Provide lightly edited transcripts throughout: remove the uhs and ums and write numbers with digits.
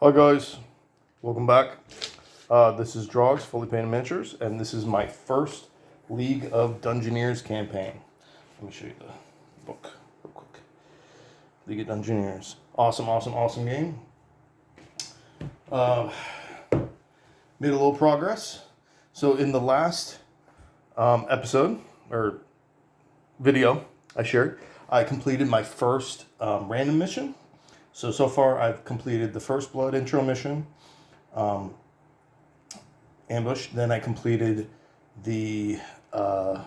Hi guys, welcome back. This is Drogs, Fully Painted Miniatures, and this is my first League of Dungeoneers campaign. Let me show you the book real quick. League of Dungeoneers. Awesome game. Made a little progress. So in the last episode, or video I shared, I completed my first random mission. So far I've completed the First Blood intro mission, ambush. Then I completed the, I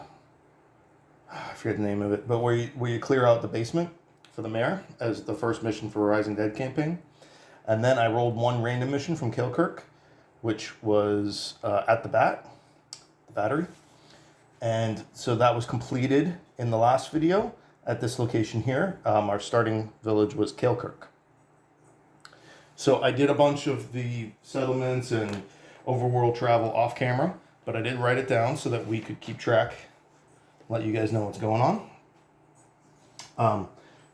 forget the name of it, but where you clear out the basement for the mayor as the first mission for Rising Dead campaign. And then I rolled one random mission from Kilkirk, which was at the battery. And so that was completed in the last video at this location here. Our starting village was Kilkirk. So I did a bunch of the settlements and overworld travel off camera, but I did write it down so that we could keep track, let you guys know what's going on.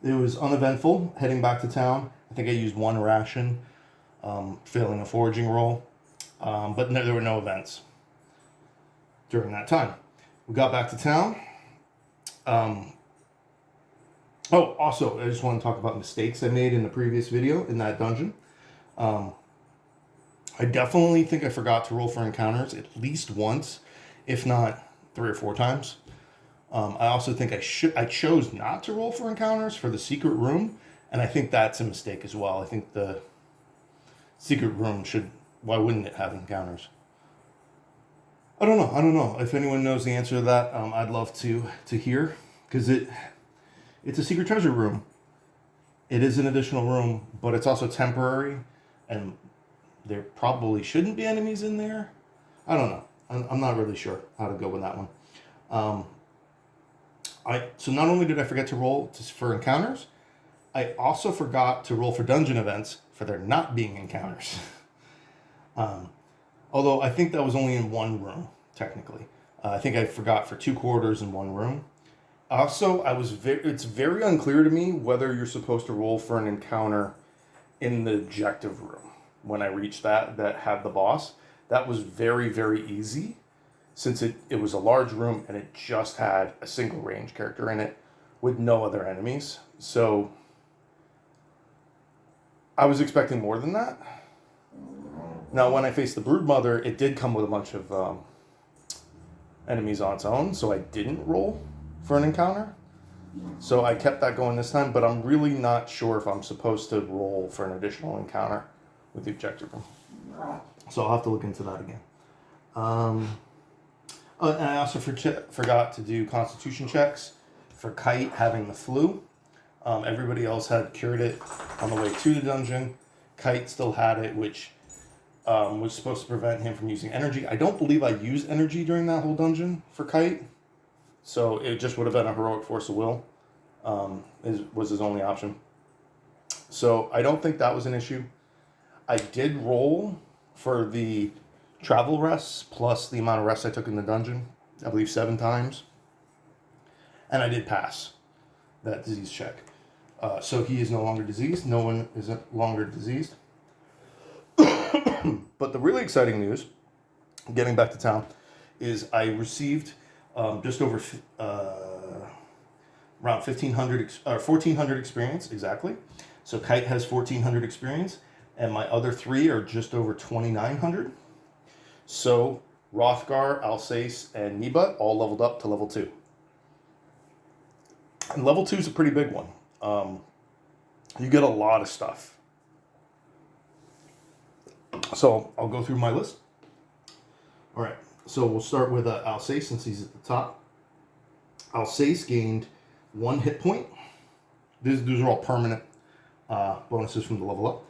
It was uneventful heading back to town. I think I used one ration, failing a foraging roll, but there were no events during that time. We got back to town. Also, I just want to talk about mistakes I made in the previous video in that dungeon. I definitely think I forgot to roll for encounters at least once, if not 3 or 4 times. I also think I chose not to roll for encounters for the secret room, and I think that's a mistake as well. I think the secret room why wouldn't it have encounters? I don't know. If anyone knows the answer to that, I'd love to hear, because it's a secret treasure room. It is an additional room, but it's also temporary, and there probably shouldn't be enemies in there. I don't know. I'm not really sure how to go with that one. So not only did I forget to roll for encounters, I also forgot to roll for dungeon events for there not being encounters. Although I think that was only in one room, technically. I think I forgot for 2 quarters in one room. Also, it's very unclear to me whether you're supposed to roll for an encounter in the objective room. When I reached that had the boss, that was very, very easy, since it was a large room and it just had a single range character in it with no other enemies. So I was expecting more than that. Now, when I faced the Broodmother, it did come with a bunch of enemies on its own, so I didn't roll for an encounter. So I kept that going this time, but I'm really not sure if I'm supposed to roll for an additional encounter with the objective room. So I'll have to look into that again. And I also forgot to do constitution checks for Kite having the flu. Everybody else had cured it on the way to the dungeon. Kite still had it, which was supposed to prevent him from using energy. I don't believe I used energy during that whole dungeon for Kite. So it just would have been a heroic force of will, was his only option. So I don't think that was an issue. I did roll for the travel rests plus the amount of rests I took in the dungeon, I believe 7 times. And I did pass that disease check. So he is no longer diseased. No one is longer diseased. But the really exciting news, getting back to town, is I received just over around 1,400 experience, exactly. So Kite has 1,400 experience, and my other 3 are just over 2,900. So Rothgar, Alsace, and Nebut all leveled up to level 2. And level 2 is a pretty big one. You get a lot of stuff. So I'll go through my list. All right. So we'll start with Alsace, since he's at the top. Alsace gained 1 hit point. These are all permanent bonuses from the level up.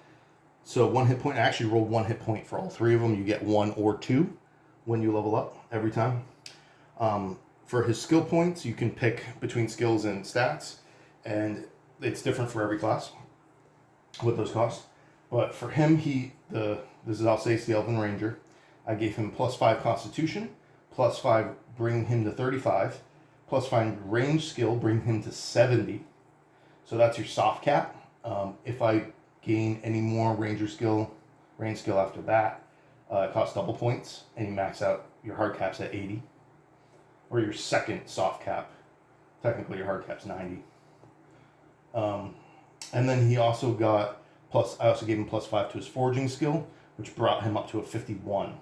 So 1 hit point. I actually rolled 1 hit point for all 3 of them. You get 1 or 2 when you level up every time. For his skill points, you can pick between skills and stats, and it's different for every class what those cost. But for him, this is Alsace, the Elven Ranger. I gave him +5 Constitution, +5 bring him to 35, +5 range skill bring him to 70. So that's your soft cap. If I gain any more ranger skill range skill after that. It costs double points, and you max out your hard caps at 80. Or your second soft cap. Technically, your hard cap's 90. And then he also got I also gave him +5 to his forging skill, which brought him up to a 51.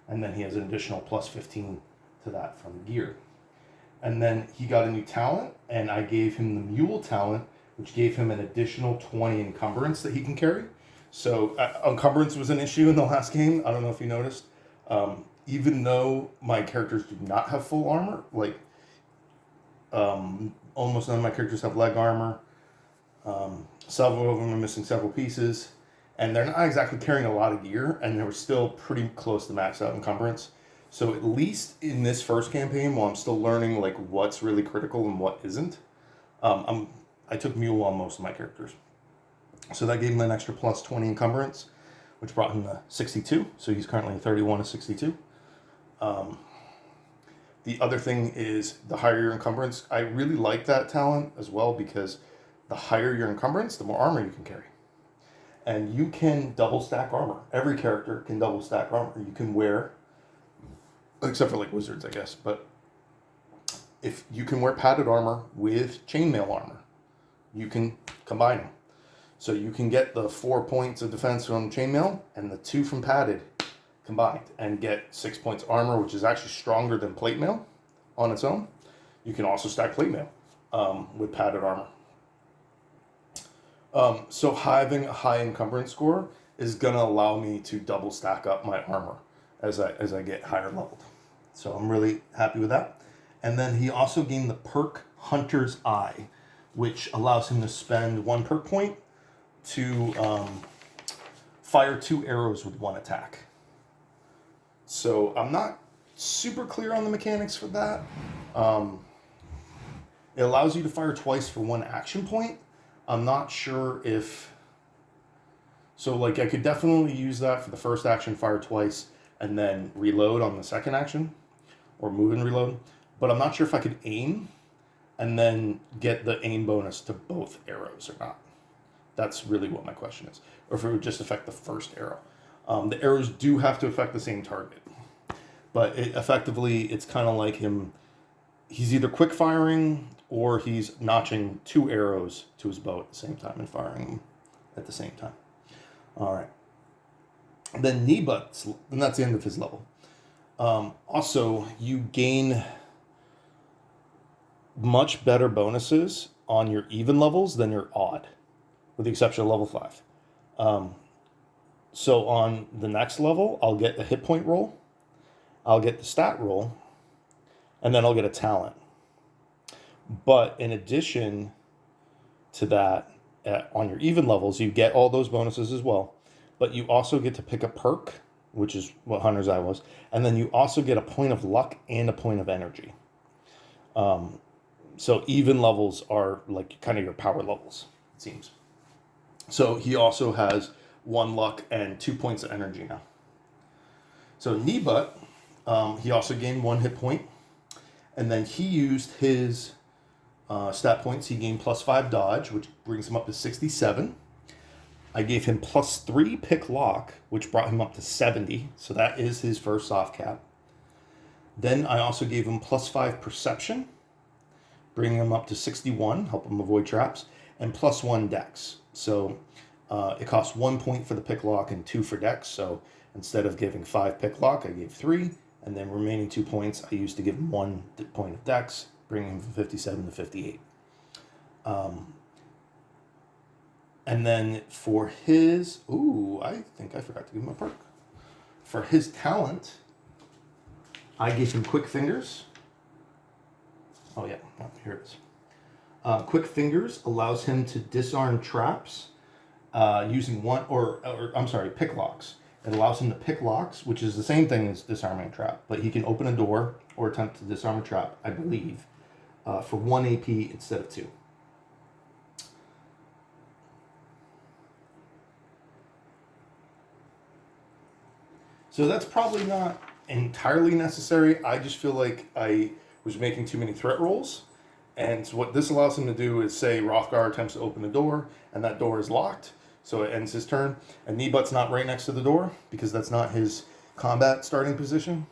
And then he has an additional +15 to that from gear. And then he got a new talent, and I gave him the mule talent, which gave him an additional 20 encumbrance that he can carry. So encumbrance was an issue in the last game. I don't know if you noticed. Even though my characters do not have full armor, like almost none of my characters have leg armor. Several of them are missing several pieces, and they're not exactly carrying a lot of gear, and they were still pretty close to max out encumbrance. So at least in this first campaign, while I'm still learning like what's really critical and what isn't, I took mule on most of my characters. So that gave him an extra +20 encumbrance, which brought him to 62. So he's currently 31 to 62. The other thing is the higher your encumbrance. I really like that talent as well because the higher your encumbrance, the more armor you can carry. And you can double stack armor. Every character can double stack armor. You can wear, except for like wizards, I guess, but if you can wear padded armor with chainmail armor, you can combine them. So you can get the 4 points of defense from chainmail and the 2 from padded combined and get 6 points armor, which is actually stronger than plate mail on its own. You can also stack plate mail with padded armor. So having a high encumbrance score is going to allow me to double stack up my armor as I get higher leveled. So I'm really happy with that. And then he also gained the perk Hunter's Eye, which allows him to spend 1 perk point to fire 2 arrows with 1 attack. So I'm not super clear on the mechanics for that. It allows you to fire twice for 1 action point. I'm not sure if... So like I could definitely use that for the first action, fire twice, and then reload on the second action, or move and reload. But I'm not sure if I could aim and then get the aim bonus to both arrows or not. That's really what my question is. Or if it would just affect the first arrow. The arrows do have to affect the same target. But it's kind of like him. He's either quick firing or he's notching 2 arrows to his bow at the same time and firing them at the same time. All right. Then Nebut, and that's the end of his level. Also, you gain much better bonuses on your even levels than your odd, with the exception of level 5. So on the next level, I'll get a hit point roll, I'll get the stat roll, and then I'll get a talent. But in addition to that, on your even levels, you get all those bonuses as well. But you also get to pick a perk, which is what Hunter's Eye was. And then you also get a point of luck and a point of energy. So even levels are like kind of your power levels, it seems. So he also has 1 luck and 2 points of energy now. So Nebut, he also gained 1 hit point. And then he used his stat points. He gained +5 dodge, which brings him up to 67. I gave him +3 pick lock, which brought him up to 70. So that is his first soft cap. Then I also gave him +5 perception, bringing him up to 61, help him avoid traps, and +1 dex. So it costs 1 point for the pick lock and 2 for dex. So instead of giving 5 pick lock, I gave 3. And then remaining 2 points, I used to give him 1 point of dex, bringing him from 57 to 58. And then for his... Ooh, I think I forgot to give him a perk. For his talent, I gave him Quick Fingers. Oh, yeah. Oh, here it is. Quick Fingers allows him to disarm traps using pick locks. It allows him to pick locks, which is the same thing as disarming a trap. But he can open a door or attempt to disarm a trap, I believe, for 1 AP instead of 2. So that's probably not entirely necessary. I just feel like I was making too many threat rolls. And so what this allows him to do is say Rothgar attempts to open the door, and that door is locked. So it ends his turn. And Kneebutt's not right next to the door because that's not his combat starting position.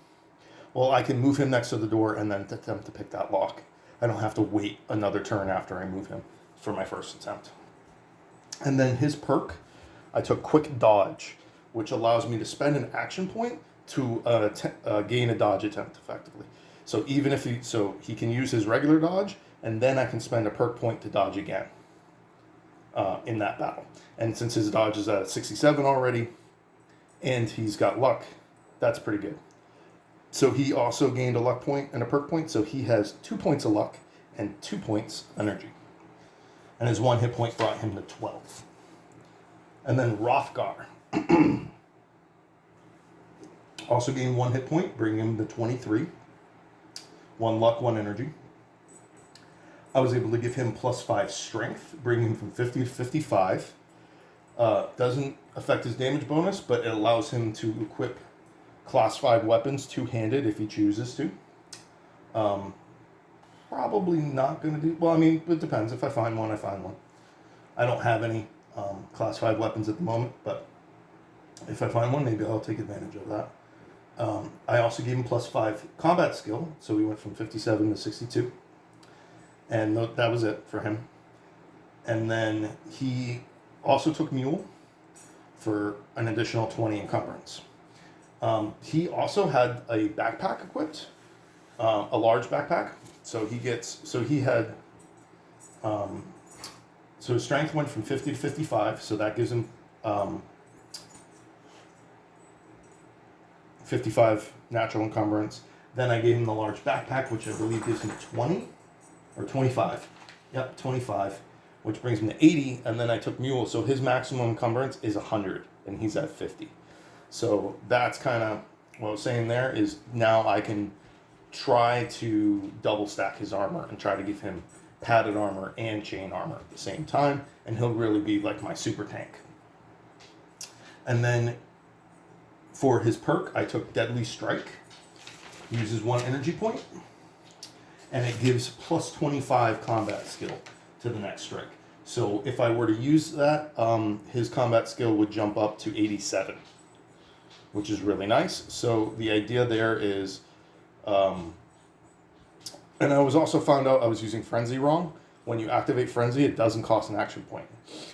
Well, I can move him next to the door and then attempt to pick that lock. I don't have to wait another turn after I move him for my first attempt. And then his perk, I took Quick Dodge, which allows me to spend an action point to gain a dodge attempt effectively. So even if he can use his regular dodge, and then I can spend a perk point to dodge again in that battle. And since his dodge is at 67 already, and he's got luck, that's pretty good. So he also gained a luck point and a perk point, so he has 2 points of luck and 2 points energy. And his 1 hit point brought him to 12. And then Rothgar also gained 1 hit point, bringing him to 23. 1 luck, 1 energy. I was able to give him +5 strength, bringing him from 50 to 55. Doesn't affect his damage bonus, but it allows him to equip Class 5 weapons two-handed if he chooses to. Probably not going to do... Well, I mean, it depends. If I find one, I find one. I don't have any Class 5 weapons at the moment, but if I find one, maybe I'll take advantage of that. I also gave him +5 combat skill, so we went from 57 to 62. And that was it for him. And then he also took Mule for an additional 20 encumbrance. He also had a backpack equipped, a large backpack. So his strength went from 50 to 55. So that gives him 55 natural encumbrance. Then I gave him the large backpack, which I believe gives him 20 or 25. Yep, 25, which brings him to 80. And then I took Mule. So his maximum encumbrance is 100 and he's at 50. So that's kind of what I was saying there is now I can try to double stack his armor and try to give him padded armor and chain armor at the same time, and he'll really be like my super tank. And then for his perk, I took Deadly Strike. Uses 1 energy point, and it gives +25 combat skill to the next strike. So if I were to use that, his combat skill would jump up to 87. Which is really nice. So the idea there is, and I was also found out I was using Frenzy wrong. When you activate Frenzy, it doesn't cost an action point.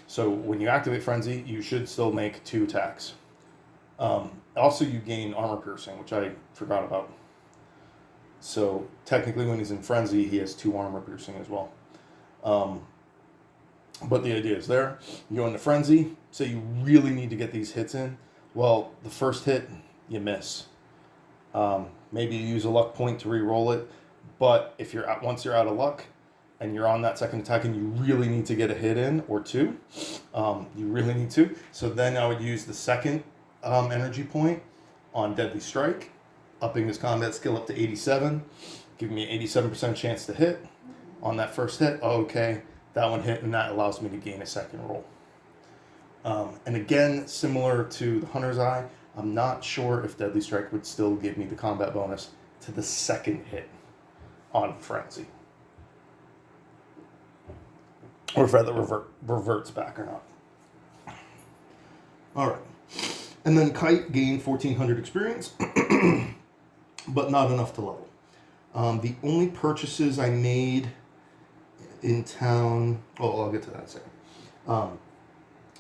So when you activate Frenzy, you should still make 2 attacks. Also, you gain Armor Piercing, which I forgot about. So technically when he's in Frenzy, he has 2 Armor Piercing as well. But the idea is there. You go into Frenzy, say you really need to get these hits in. Well, the first hit, you miss. Maybe you use a luck point to re-roll it, but if once you're out of luck and you're on that second attack and you really need to get a hit in or 2, you really need to. So then I would use the second energy point on Deadly Strike, upping his combat skill up to 87, giving me an 87% chance to hit on that first hit. Okay, that one hit, and that allows me to gain a second roll. And again, similar to the Hunter's Eye, I'm not sure if Deadly Strike would still give me the combat bonus to the second hit on Frenzy. Or if that reverts back or not. Alright. And then Kite gained 1,400 experience, but not enough to level. The only purchases I made in town... Oh, I'll get to that in a second.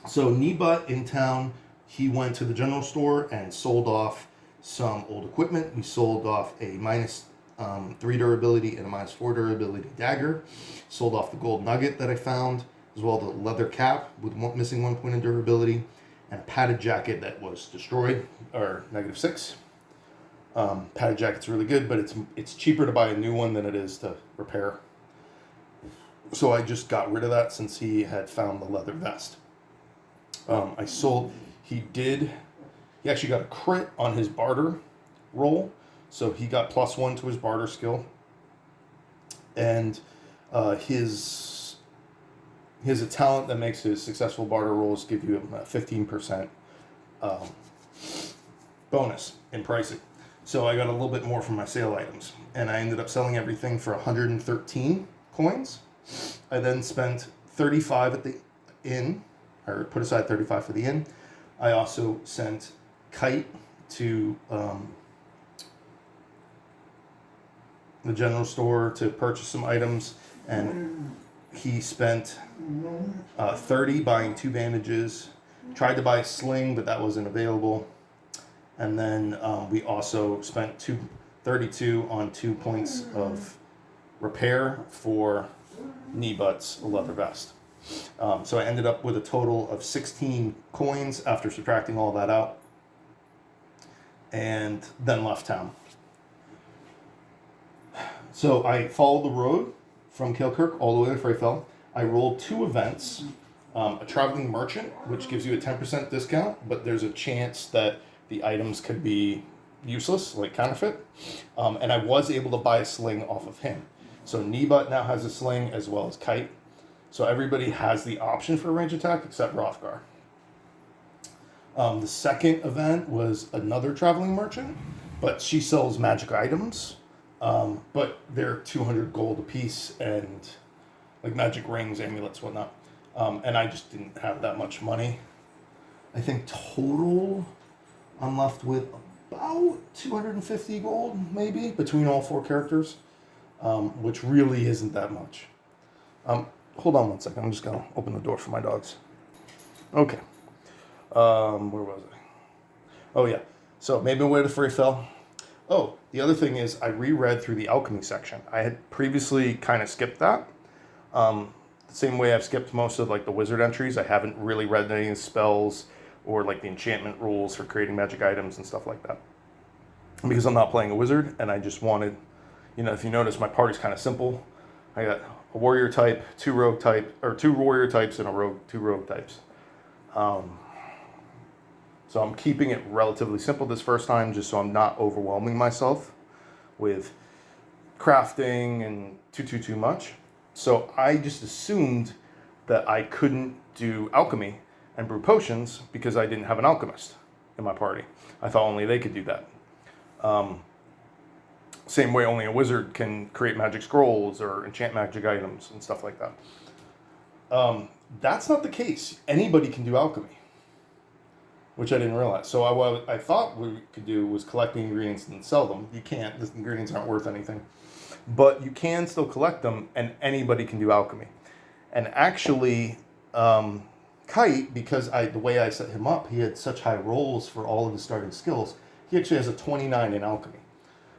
So Kneebutt in town, he went to the general store and sold off some old equipment. We sold off a -3 durability and a -4 durability dagger. Sold off the gold nugget that I found, as well as the leather cap with missing 1 point of durability, and a padded jacket that was destroyed, or -6. Padded jacket's really good, but it's cheaper to buy a new one than it is to repair. So I just got rid of that since he had found the leather vest. He actually got a crit on his barter roll, so he got +1 to his barter skill. And he has a talent that makes his successful barter rolls give you a 15% bonus in pricing. So I got a little bit more from my sale items, and I ended up selling everything for 113 coins. I then spent 35 at the inn or put aside 35 for the inn. I also sent Kite to the general store to purchase some items, and he spent 30 buying 2 bandages. Tried to buy a sling, but that wasn't available. And then we also spent 32 on 2 points of repair for knee butts, a leather vest. So I ended up with a total of 16 coins after subtracting all that out, and then left town. So I followed the road from Kilkirk all the way to Freyfell. I rolled 2 events. A traveling merchant, which gives you a 10% discount, but there's a chance that the items could be useless, like counterfeit. And I was able to buy a sling off of him. So Kneebutt now has a sling as well as Kite. So everybody has the option for a range attack except Hrothgar. The second event was another traveling merchant, but she sells magic items. But they're 200 gold a piece, and like magic rings, amulets, whatnot. And I just didn't have that much money. I think total I'm left with about 250 gold, maybe, between all 4 characters, which really isn't that much. Hold on one second. I'm just going to open the door for my dogs. Okay. Where was I? Oh, yeah. So made my way to Freyfell. Oh, the other thing is I reread through the alchemy section. I had previously kind of skipped that. The same way I've skipped most of like the wizard entries. I haven't really read any of the spells or like the enchantment rules for creating magic items and stuff like that. Because I'm not playing a wizard, and I just wanted, if you notice, my party's kind of simple. I got a warrior type, 2 rogue type, or 2 warrior types and 2 rogue types. So I'm keeping it relatively simple this first time, just so I'm not overwhelming myself with crafting and too much. So I just assumed that I couldn't do alchemy and brew potions because I didn't have an alchemist in my party. I thought only they could do that. Same way only a wizard can create magic scrolls or enchant magic items and stuff like that. That's not the case. Anybody can do alchemy, which I didn't realize. So what I thought we could do was collect the ingredients and sell them. You can't. The ingredients aren't worth anything. But you can still collect them, and anybody can do alchemy. And actually, Kite, because the way I set him up, he had such high rolls for all of his starting skills, he actually has a 29 in alchemy,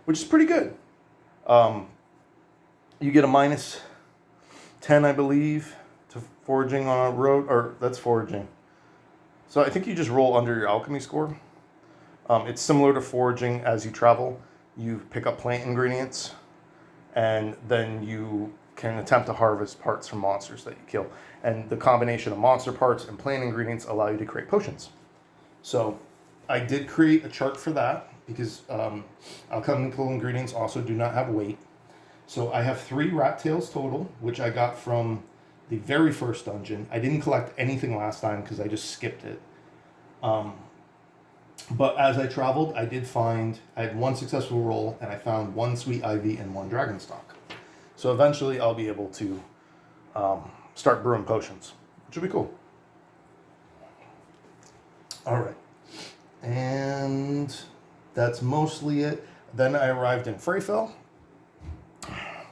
which is pretty good. You get a minus 10, I believe, to foraging on a road, or that's foraging. So I think you just roll under your alchemy score. It's similar to foraging as you travel. You pick up plant ingredients, and then you can attempt to harvest parts from monsters that you kill. And the combination of monster parts and plant ingredients allow you to create potions. So I did create a chart for that because alchemical ingredients also do not have weight. So I have 3 rat tails total, which I got from the very first dungeon. I didn't collect anything last time because I just skipped it. But as I traveled, I had 1 successful roll, and I found 1 sweet ivy and 1 dragon stock. So eventually I'll be able to start brewing potions, which will be cool. All right. And that's mostly it. Then I arrived in Freyfell.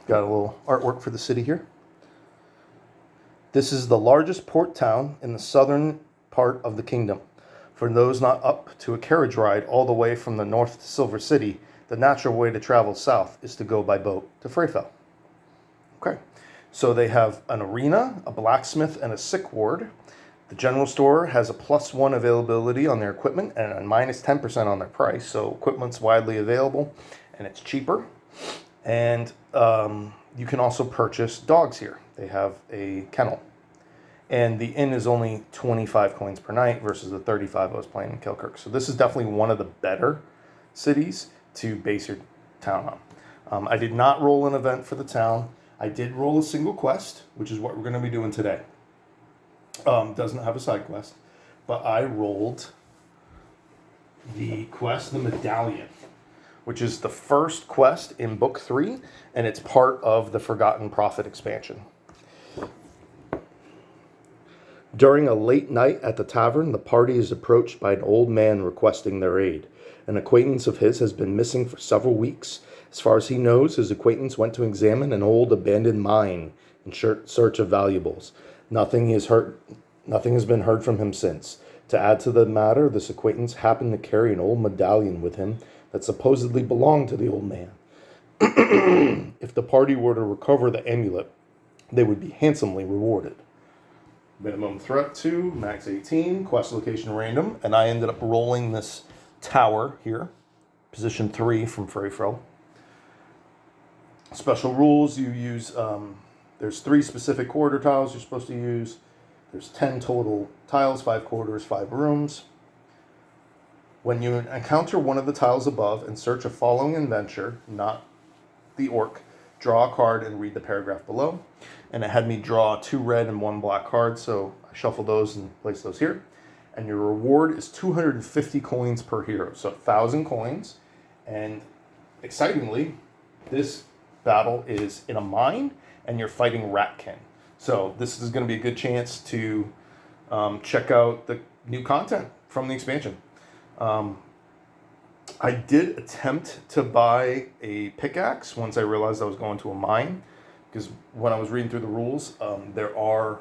Got a little artwork for the city here. This is the largest port town in the southern part of the kingdom. For those not up to a carriage ride all the way from the north to Silver City, the natural way to travel south is to go by boat to Freyfell. Okay, so they have an arena, a blacksmith, and a sick ward. The general store has a +1 availability on their equipment and a -10% on their price, so equipment's widely available and it's cheaper. And you can also purchase dogs here. They have a kennel. And the inn is only 25 coins per night versus the 35 I was playing in Kilkirk. So this is definitely one of the better cities to base your town on. I did not roll an event for the town. I did roll a single quest, which is what we're going to be doing today. Doesn't have a side quest. But I rolled the quest, the Medallion, which is the first quest in Book 3, and it's part of the Forgotten Prophet expansion. During a late night at the tavern, the party is approached by an old man requesting their aid. An acquaintance of his has been missing for several weeks. As far as he knows, his acquaintance went to examine an old abandoned mine in search of valuables. Nothing has been heard from him since. To add to the matter, this acquaintance happened to carry an old medallion with him that supposedly belonged to the old man. If the party were to recover the amulet, they would be handsomely rewarded. Minimum threat 2, max 18, quest location random, and I ended up rolling this tower here, position 3 from Freyfro. Special rules, you use, there's 3 specific corridor tiles you're supposed to use. There's 10 total tiles, 5 corridors, 5 rooms. When you encounter one of the tiles above and search a following adventure, not the orc, draw a card and read the paragraph below. And it had me draw 2 red and 1 black cards, so I shuffled those and placed those here. And your reward is 250 coins per hero, so 1,000 coins. And excitingly, this battle is in a mine, and you're fighting Ratkin. So this is going to be a good chance to check out the new content from the expansion. I did attempt to buy a pickaxe once I realized I was going to a mine, because when I was reading through the rules, there are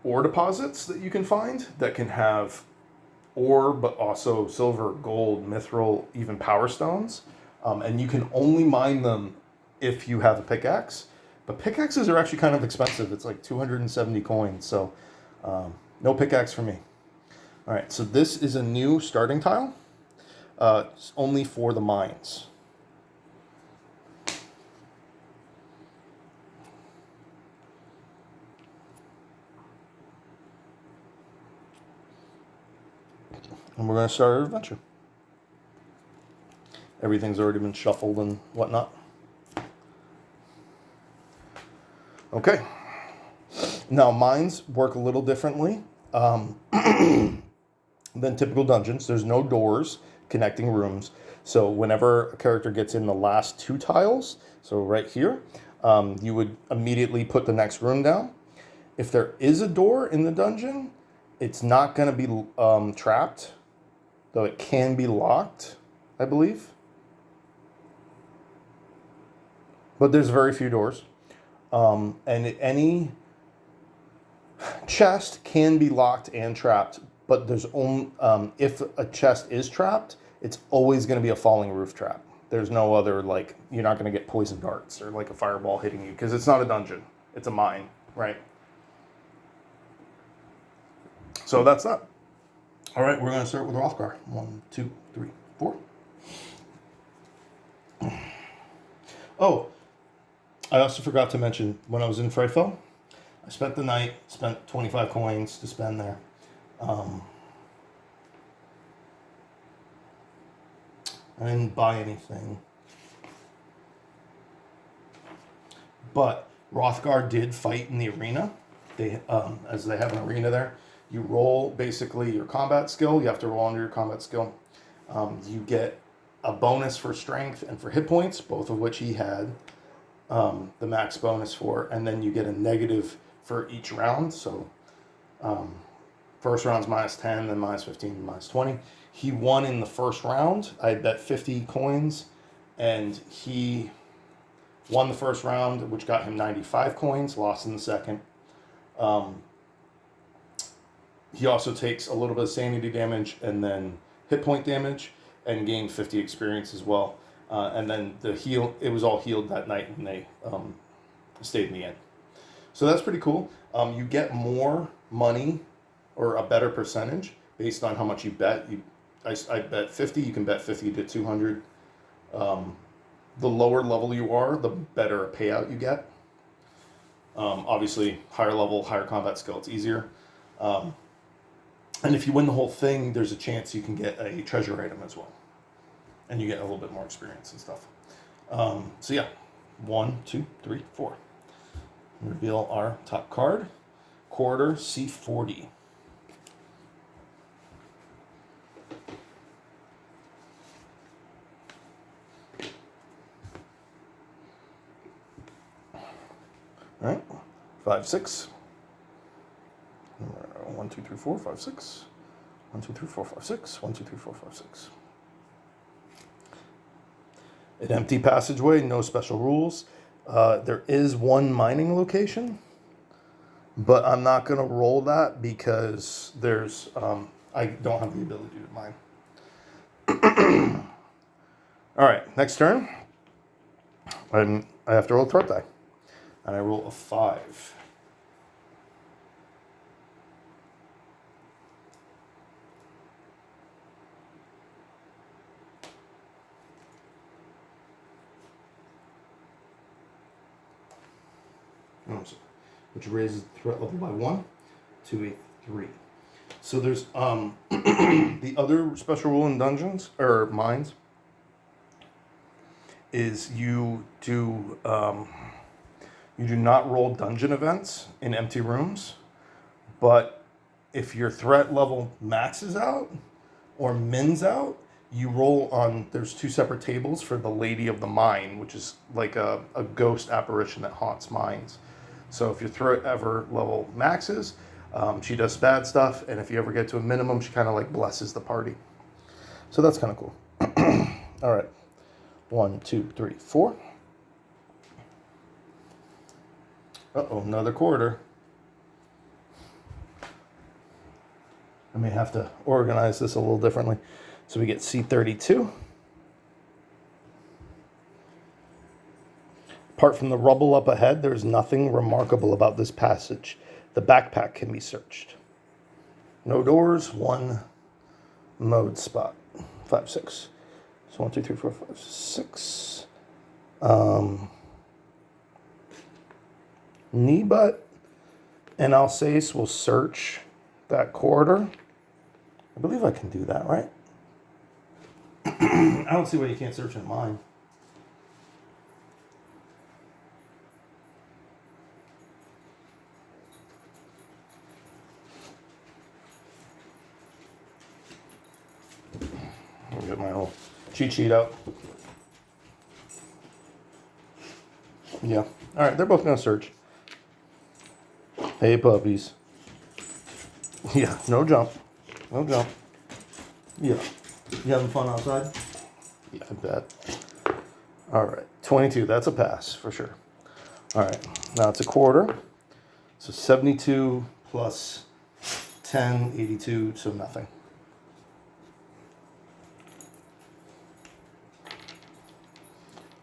ore deposits that you can find that can have ore, but also silver, gold, mithril, even power stones. And you can only mine them if you have a pickaxe. But pickaxes are actually kind of expensive. It's like 270 coins. So no pickaxe for me. All right, so this is a new starting tile. It's only for the mines. And we're going to start our adventure. Everything's already been shuffled and whatnot. Okay. Now, mines work a little differently than typical dungeons. There's no doors connecting rooms. So whenever a character gets in the last 2 tiles, so right here, you would immediately put the next room down. If there is a door in the dungeon, it's not going to be trapped, though it can be locked, I believe. But there's very few doors. And any chest can be locked and trapped, but there's only, if a chest is trapped, it's always going to be a falling roof trap. There's no other, like, you're not going to get poison darts or like a fireball hitting you, because it's not a dungeon. It's a mine, right? So that's that. All right, we're going to start with Rothgar. 1, 2, 3, 4. Oh, I also forgot to mention, when I was in Freyfell, I spent the night, spent 25 coins to spend there. I didn't buy anything. But Rothgar did fight in the arena. They, as they have an arena there. You roll basically your combat skill. You have to roll under your combat skill. You get a bonus for strength and for hit points, both of which he had the max bonus for. And then you get a negative for each round. So first round's minus 10, then minus 15, minus 20. He won in the first round. I bet 50 coins, and he won the first round, which got him 95 coins, lost in the second. He also takes a little bit of sanity damage and then hit point damage, and gained 50 experience as well. And then it was all healed that night, and they stayed in the end. So that's pretty cool. You get more money, or a better percentage, based on how much you bet. I bet 50, you can bet 50 to 200. The lower level you are, the better a payout you get. Obviously, higher level, higher combat skill, it's easier. And if you win the whole thing, there's a chance you can get a treasure item as well. And you get a little bit more experience and stuff. So yeah, 1, 2, 3, 4. Reveal our top card. Corridor C40. All right, 5, 6. 2, 3, 4, 5, 6. 1, 2, 3, 4, 5, 6. 1, 2, 3, 4, 5, 6. An empty passageway, no special rules. There is one mining location, but I'm not going to roll that because there's I don't have the ability to mine. All right, next turn. I have to roll a threat die, and I roll a 5. Which raises the threat level by 1 to a 3. So there's the other special rule in dungeons or mines is you do not roll dungeon events in empty rooms, but if your threat level maxes out or mins out, you roll on, there's 2 separate tables for the Lady of the Mine, which is like a ghost apparition that haunts mines. So if your threat ever level maxes, she does bad stuff, and if you ever get to a minimum, she kind of like blesses the party. So that's kind of cool. All right. 1, 2, 3, 4. Uh-oh, another quarter. I may have to organize this a little differently. So we get C32. Apart from the rubble up ahead, there is nothing remarkable about this passage. The backpack can be searched. No doors, 1 mode spot. 5, 6. So 1, 2, 3, 4, 5, 6. Nebutt and Alsace will search that corridor. I believe I can do that, right? I don't see why you can't search in mine. I'll get my whole cheat sheet out. Yeah. All right, they're both going to search. Hey, puppies. Yeah, no jump. No jump. Yeah. You having fun outside? Yeah, I bet. All right, 22. That's a pass for sure. All right, now it's a quarter. So 72 plus 10, 82, so nothing.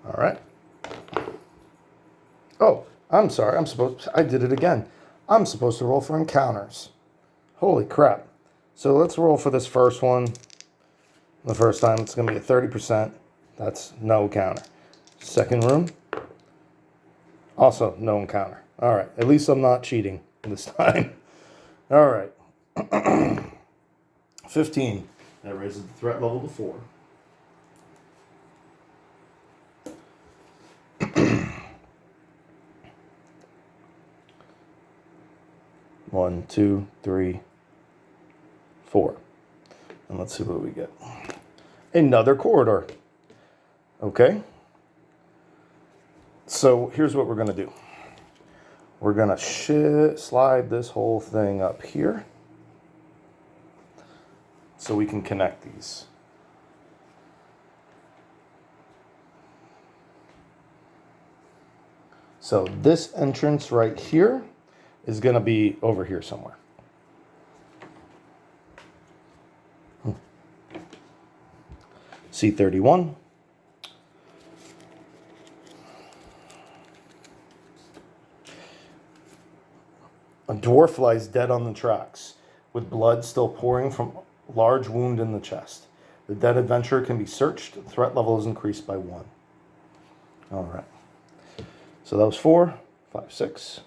All right. Oh, I'm sorry. I did it again. I'm supposed to roll for encounters. Holy crap. So let's roll for this first one. The first time it's going to be a 30%. That's no encounter. Second room. Also no encounter. All right. At least I'm not cheating this time. All right. 15. That raises the threat level to 4. One, 2, 3, 4. And let's see what we get. Another corridor. Okay. So here's what we're going to do. We're going to slide this whole thing up here so we can connect these. So this entrance right here is going to be over here somewhere. C31. A dwarf lies dead on the tracks, with blood still pouring from a large wound in the chest. The dead adventurer can be searched. The threat level is increased by 1. All right. So that was 4, 5, 6.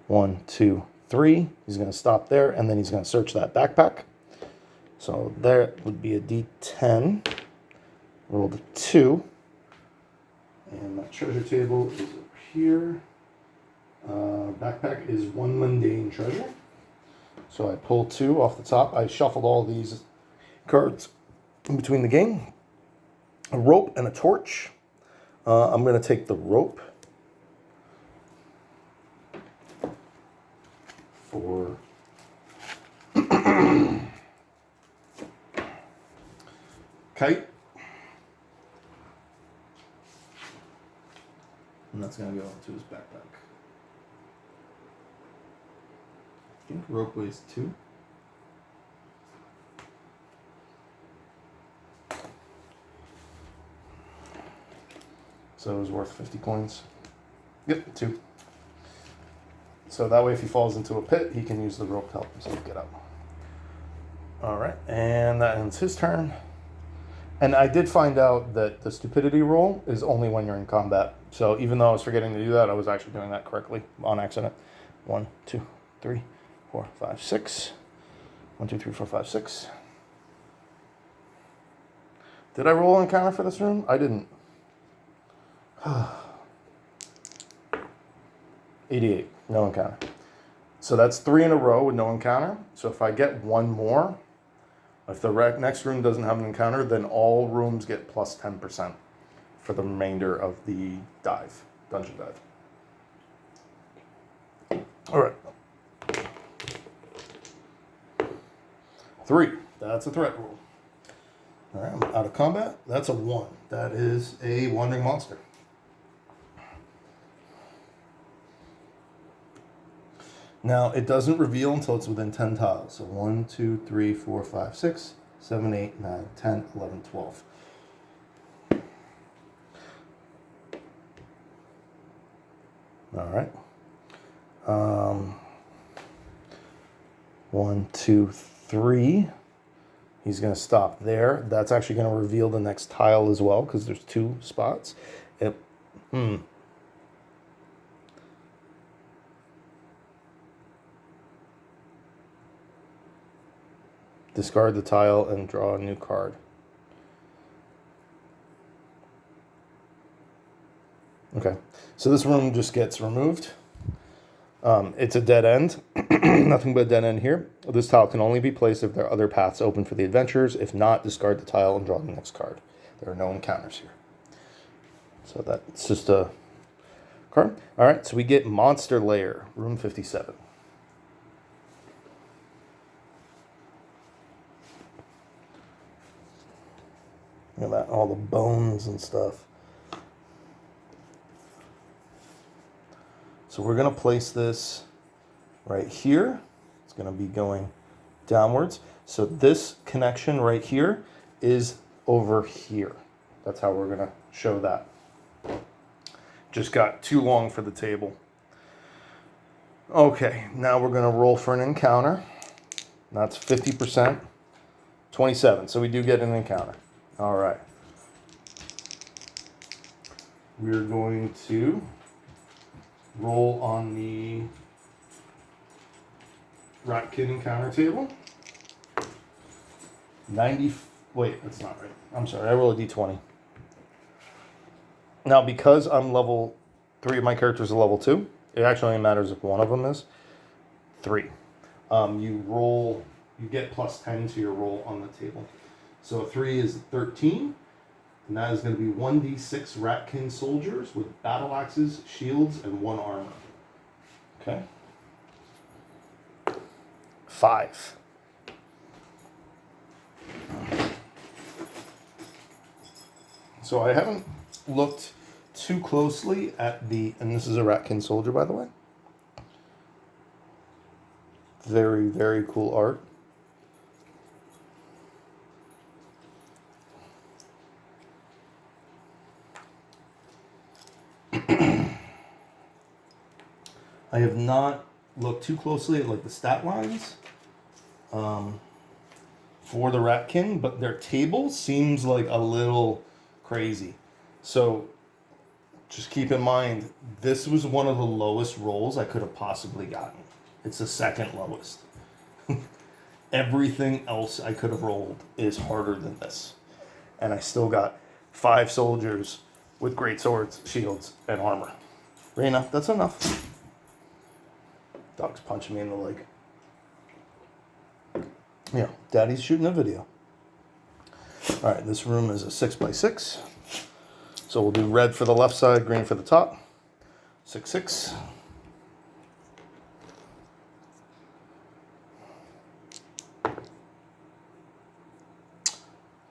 1, 2, 3. He's going to stop there, and then he's going to search that backpack. So there would be a D10. Rolled a 2. And that treasure table is up here. Backpack is 1 mundane treasure. So I pull 2 off the top. I shuffled all these cards in between the game. A rope and a torch. I'm going to take the rope. for Kite. And that's going to go into his backpack. I think rope weighs 2. So it was worth 50 coins. Yep, 2. So that way if he falls into a pit, he can use the rope to help himself get up. Alright, and that ends his turn. And I did find out that the stupidity roll is only when you're in combat. So even though I was forgetting to do that, I was actually doing that correctly on accident. 1, 2, 3, 4, 5, 6. 1, 2, 3, 4, 5, 6. Did I roll an encounter for this room? I didn't. 88, no encounter. So that's 3 in a row with no encounter. So if I get one more, if the next room doesn't have an encounter, then all rooms get plus 10% for the remainder of the dungeon dive. All right. 3, that's a threat roll. All right, I'm out of combat. That's a 1. That is a wandering monster. Now, it doesn't reveal until it's within 10 tiles. So 1, 2, 3, 4, 5, 6, 7, 8, 9, 10, 11, 12. All right. 1, 2, 3. He's going to stop there. That's actually going to reveal the next tile as well because there's 2 spots. Discard the tile and draw a new card. Okay, so this room just gets removed. It's a dead end. Nothing but a dead end here. This tile can only be placed if there are other paths open for the adventurers. If not, discard the tile and draw the next card. There are no encounters here. So that's just a card. All right, so we get Monster Lair, room 57. Look at that, all the bones and stuff. So we're going to place this right here. It's going to be going downwards. So this connection right here is over here. That's how we're going to show that. Just got too long for the table. Okay, now we're going to roll for an encounter. That's 50%. 27, so we do get an encounter. All right. We're going to roll on the Ratkin encounter table. 90. Wait, that's not right. I'm sorry. I roll a d20. Now, because I'm level 3 of my characters are level 2, it actually only matters if one of them is 3. You get plus 10 to your roll on the table. So a 3 is 13, and that is going to be 1d6 Ratkin soldiers with battle axes, shields, and 1 armor. Okay. 5. So I haven't looked too closely at and this is a Ratkin soldier, by the way. Very, very cool art. I have not looked too closely at like the stat lines for the Ratkin, but their table seems like a little crazy. So just keep in mind, this was one of the lowest rolls I could have possibly gotten. It's the second lowest. Everything else I could have rolled is harder than this. And I still got 5 soldiers with great swords, shields, and armor. Raina, that's enough. Dog's punching me in the leg. Yeah, Daddy's shooting a video. All right, this room is a 6x6. So we'll do red for the left side, green for the top. 6, 6.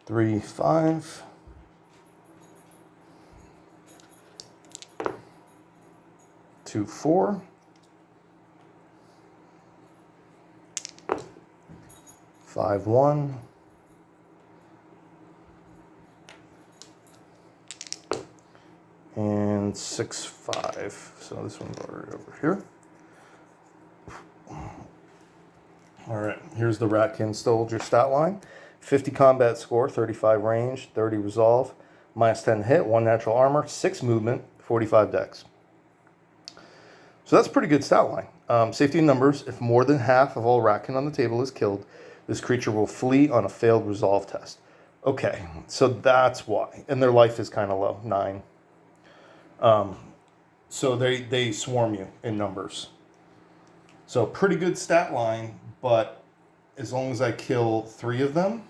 3, 5. 2, 4. 5, 1. And 6, 5. So this one's already over here. All right, here's the Ratkin Soldier stat line. 50 combat score, 35 range, 30 resolve, minus 10 hit, 1 natural armor, 6 movement, 45 dex. So that's a pretty good stat line. Safety in numbers. If more than half of all Ratkin on the table is killed, this creature will flee on a failed resolve test. Okay, so that's why. And their life is kind of low, 9. So they swarm you in numbers. So pretty good stat line, but as long as I kill 3 of them,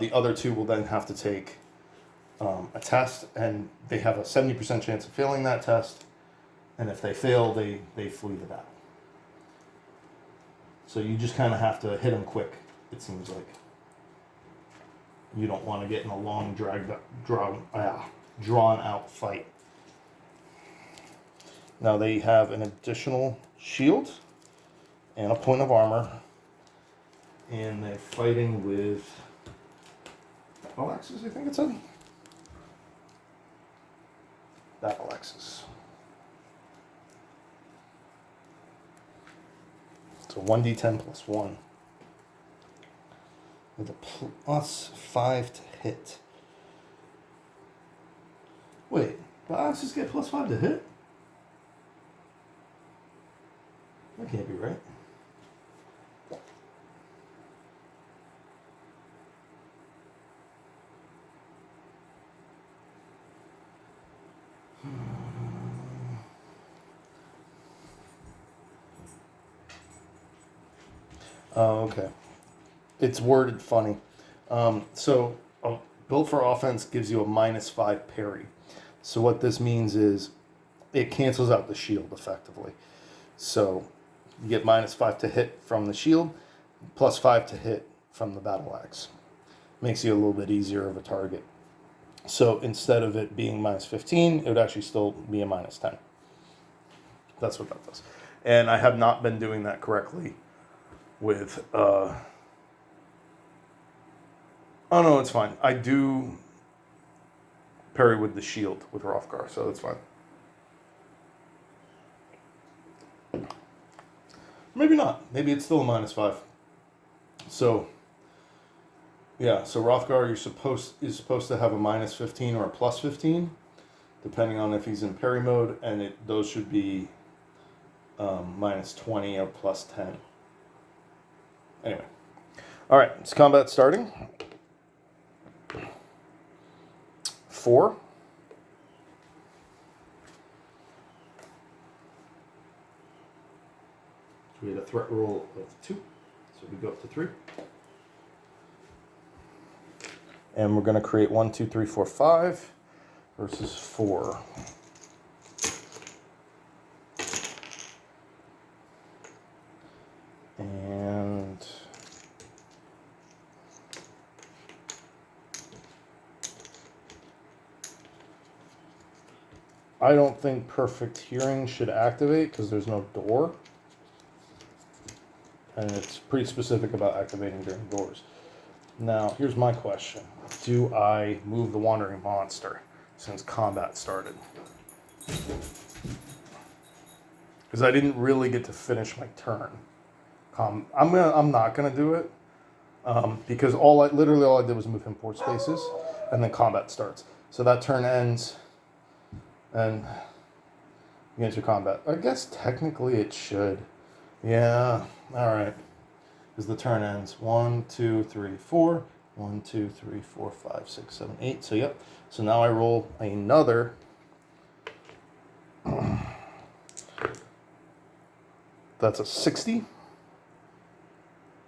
the other 2 will then have to take a test, and they have a 70% chance of failing that test. And if they fail, they flee the battle. So you just kind of have to hit them quick, it seems like. You don't want to get in a long, drawn out fight. Now they have an additional shield and a point of armor. And they're fighting with battle axes, I think it said. Battle axes. So 1d10 plus 1. With a plus 5 to hit. Wait, battle axes get plus 5 to hit? That can't be right. Oh, okay. It's worded funny. So Built for Offense gives you a -5 parry. So what this means is it cancels out the shield effectively. So you get -5 to hit from the shield, plus 5 to hit from the battle axe. Makes you a little bit easier of a target. So instead of it being -15, it would actually still be a -10. That's what that does. And I have not been doing that correctly with oh no, it's fine. I do parry with the shield with Hrothgar, so that's fine. Maybe not. Maybe it's still a -5. So yeah, so Hrothgar is supposed to have a -15 or a +15, depending on if he's in parry mode, and those should be -20 or +10. Anyway, all right, it's combat starting. 4. We had a threat roll of 2, so we go up to 3. And we're going to create 1, 2, 3, 4, 5 versus 4. And I don't think Perfect Hearing should activate because there's no door. And it's pretty specific about activating during doors. Now, here's my question. Do I move the Wandering Monster since combat started? Because I didn't really get to finish my turn. I'm not gonna do it because literally all I did was move him 4 spaces, and then combat starts. So that turn ends, and you enter combat. I guess technically it should. Yeah. All right. Because the turn ends 1, 2, 3, 4. 1, 2, 3, 4, 5, 6, 7, 8. So yep. So now I roll another. That's a 60.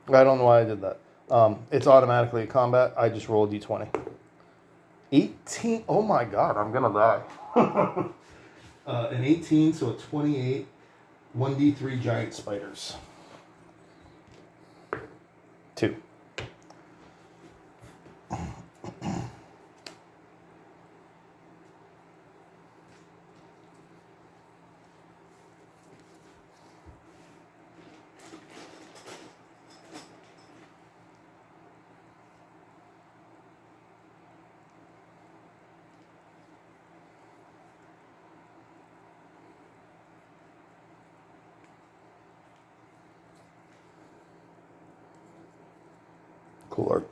I don't know why I did that. It's automatically a combat. I just roll a d20. 18. Oh my god, I'm gonna die. An 18, so a 28. 1d3 giant spiders. 2. Cool art.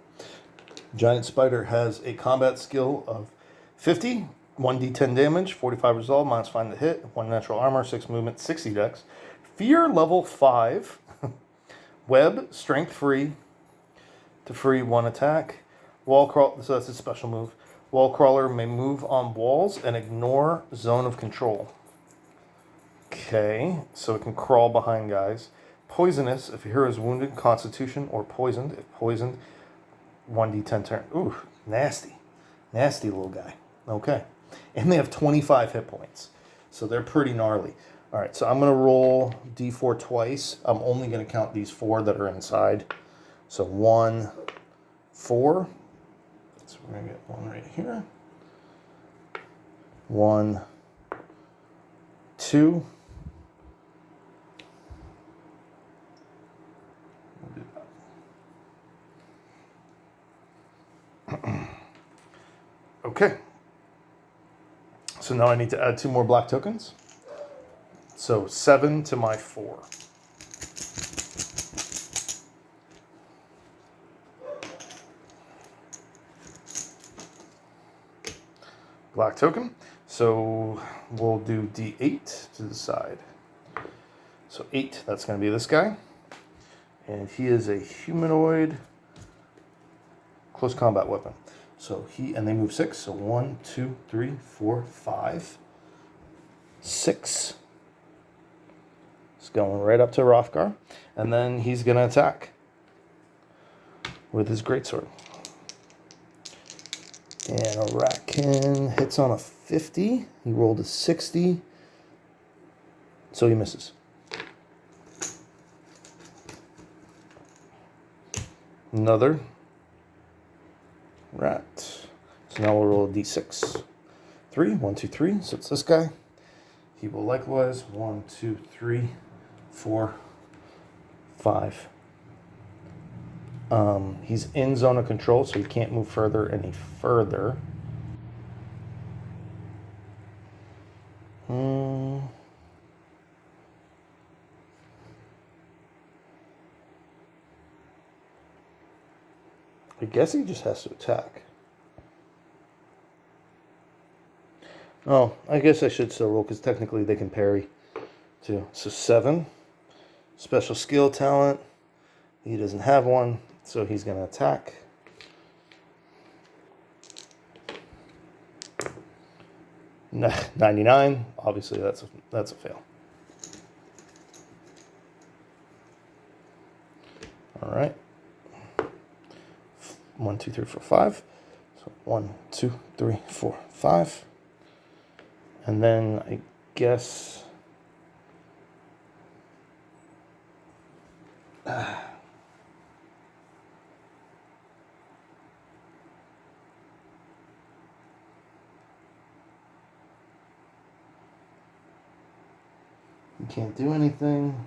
Giant Spider has a combat skill of 50, 1d10 damage, 45 resolve, -5 to hit, 1 natural armor, 6 movement, 60 dex. Fear level 5. Web, strength free to free 1 attack. Wall crawl, so that's a special move. Wall crawler may move on walls and ignore zone of control. Okay, so it can crawl behind guys. Poisonous, if your hero is wounded, constitution, or poisoned. If poisoned, 1d10 turn. Ooh, nasty. Nasty little guy. Okay. And they have 25 hit points. So they're pretty gnarly. All right, so I'm going to roll d4 twice. I'm only going to count these 4 that are inside. So 1, 4. So we're going to get 1 right here. 1, 2. Okay. So now I need to add 2 more black tokens. So 7 to my 4. Black token. So we'll do D8 to the side. So 8, that's going to be this guy. And he is a humanoid close combat weapon. So and they move 6. So 1, 2, 3, 4, 5, 6. It's going right up to Hrothgar. And then he's going to attack with his greatsword. And Arakin hits on a 50. He rolled a 60. So he misses. Another rat. So now we'll roll a d6. 3. 1, 2, 3. So it's this guy. He will likewise. 1, 2, 3, 4, 5. He's in zone of control, so he can't move further any further. I guess he just has to attack. Oh, I guess I should still roll, because technically they can parry too. So 7. Special skill talent. He doesn't have one, so he's going to attack. Nah, 99. Obviously, that's a fail. All right. 1, 2, 3, 4, 5. So 1, 2, 3, 4, 5. And then I guess you can't do anything.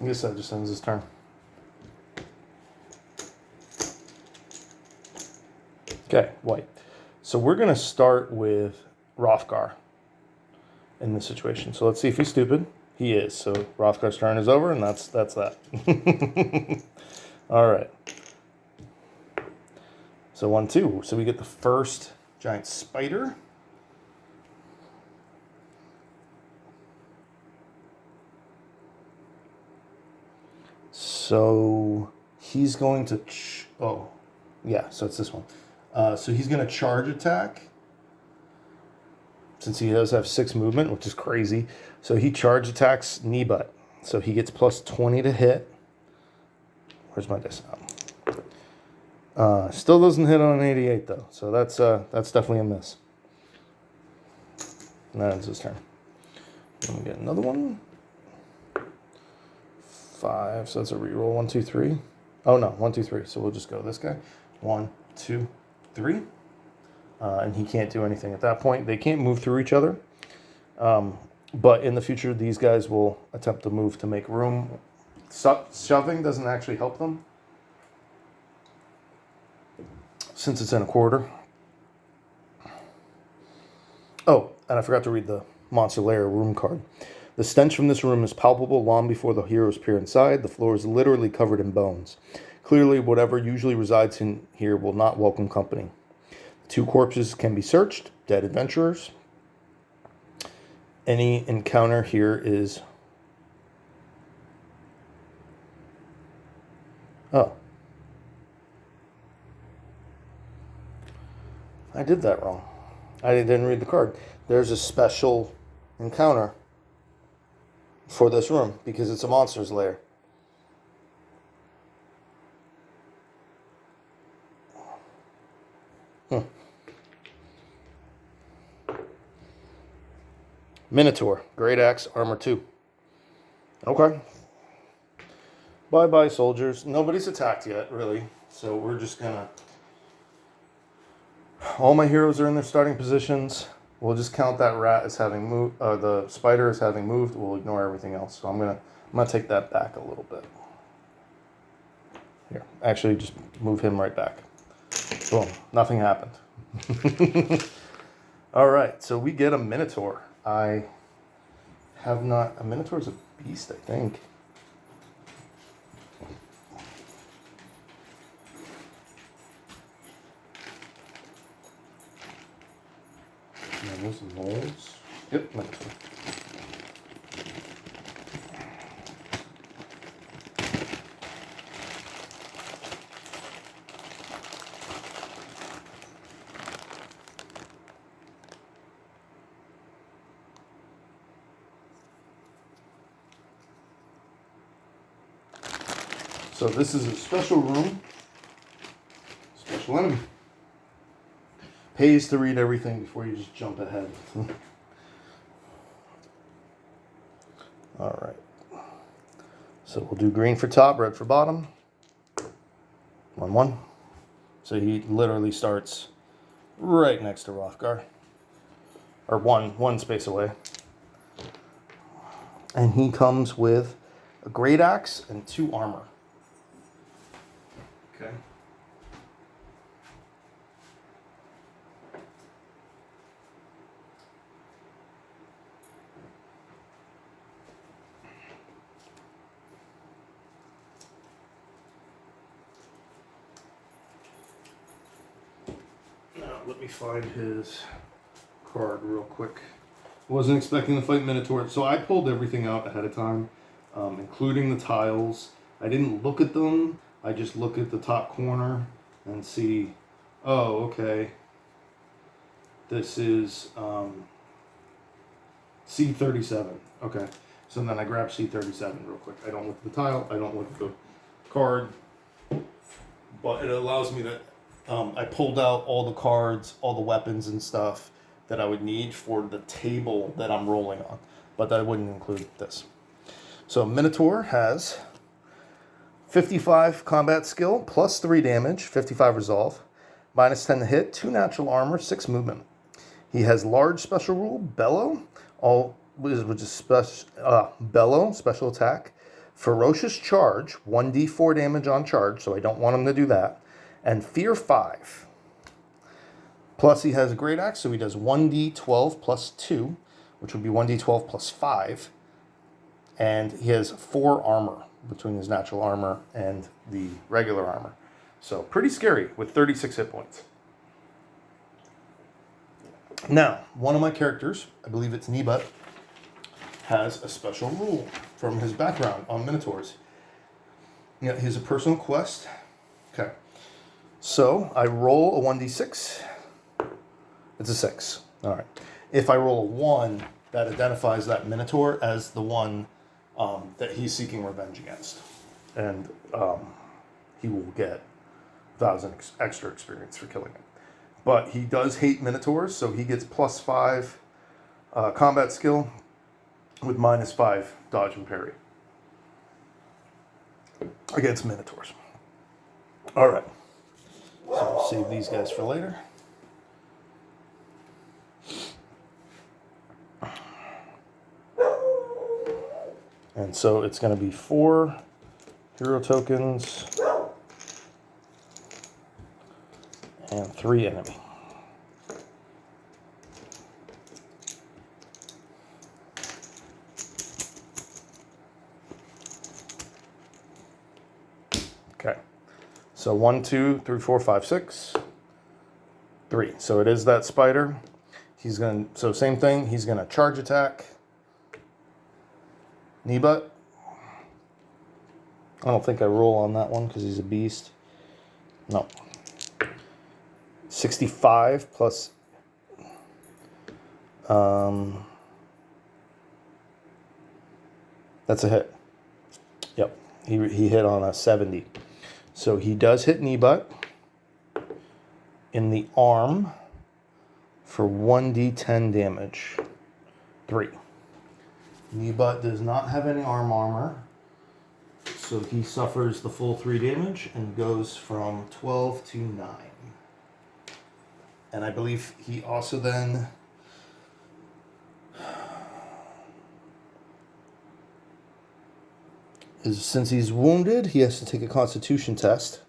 I guess that just ends his turn. Okay, white. So we're going to start with Hrothgar in this situation. So let's see if he's stupid. He is. So Hrothgar's turn is over, and that's that. All right. So 1, 2. So we get the first giant spider. So he's going to, so it's this one. So he's going to charge attack, since he does have 6 movement, which is crazy. So he charge attacks knee butt. So he gets plus 20 to hit. Where's my dice? Still doesn't hit on an 88 though. So that's definitely a miss. And that ends his turn. Then we get another one. 5. So that's a reroll. 1, 2, 3. Oh no, 1, 2, 3. So we'll just go this guy. 1, 2, 3. And he can't do anything at that point. They can't move through each other. But in the future, these guys will attempt to move to make room. Shoving doesn't actually help them, since it's in a corridor. Oh, and I forgot to read the Monster Lair room card. The stench from this room is palpable long before the heroes peer inside. The floor is literally covered in bones. Clearly, whatever usually resides in here will not welcome company. 2 corpses can be searched, dead adventurers. Any encounter here is... Oh. I did that wrong. I didn't read the card. There's a special encounter for this room because it's a monster's lair. Minotaur, Great Axe, Armor 2. Okay. Bye-bye, soldiers. Nobody's attacked yet, really. So we're just gonna... All my heroes are in their starting positions. We'll just count that rat as having moved, the spider as having moved. We'll ignore everything else. So I'm gonna take that back a little bit. Here, actually, just move him right back. Boom, nothing happened. All right, so we get a Minotaur. I have not... A Minotaur's a beast, I think. And those molds. Yep, Minotaur. So this is a special room, special enemy. Pays to read everything before you just jump ahead. All right. So we'll do green for top, red for bottom. 1, 1. So he literally starts right next to Rothgar. Or one space away. And he comes with a great axe and 2 armor. Okay. Now, let me find his card real quick. Wasn't expecting to fight Minotaur, so I pulled everything out ahead of time, including the tiles. I didn't look at them. I just look at the top corner and see, oh, okay, this is C37. Okay, so then I grab C37 real quick. I don't look at the tile, I don't look at the card, but it allows me to, I pulled out all the cards, all the weapons and stuff that I would need for the table that I'm rolling on, but that wouldn't include this. So Minotaur has 55 combat skill, plus 3 damage, 55 resolve, minus 10 to hit, 2 natural armor, 6 movement. He has large special rule, bellow, which is bellow, special attack, ferocious charge, 1d4 damage on charge, so I don't want him to do that, and fear 5. Plus he has a great axe, so he does 1d12 plus 2, which would be 1d12 plus 5, and he has 4 armor between his natural armor and the regular armor. So pretty scary with 36 hit points. Now, one of my characters, I believe it's Nebut, has a special rule from his background on Minotaurs. Yeah, he has a personal quest. Okay. So I roll a 1d6. It's a 6. All right. If I roll a 1, that identifies that Minotaur as the one that he's seeking revenge against. And he will get 1,000 extra experience for killing him. But he does hate Minotaurs, so he gets plus 5 combat skill with minus 5 dodge and parry. against Minotaurs. All right. So we'll save these guys for later. And so it's going to be 4 hero tokens and 3 enemy. Okay. So 1, 2, 3, 4, 5, 6, 3. So it is that spider. He's going to, so same thing. He's going to charge attack. Knee butt. I don't think I roll on that one because he's a beast. No. 65 plus. That's a hit. Yep. He hit on a 70. So he does hit knee butt in the arm for 1d10 damage. 3. Knee butt does not have any armor, so he suffers the full 3 damage and goes from 12 to 9. And I believe he also then since he's wounded, he has to take a constitution test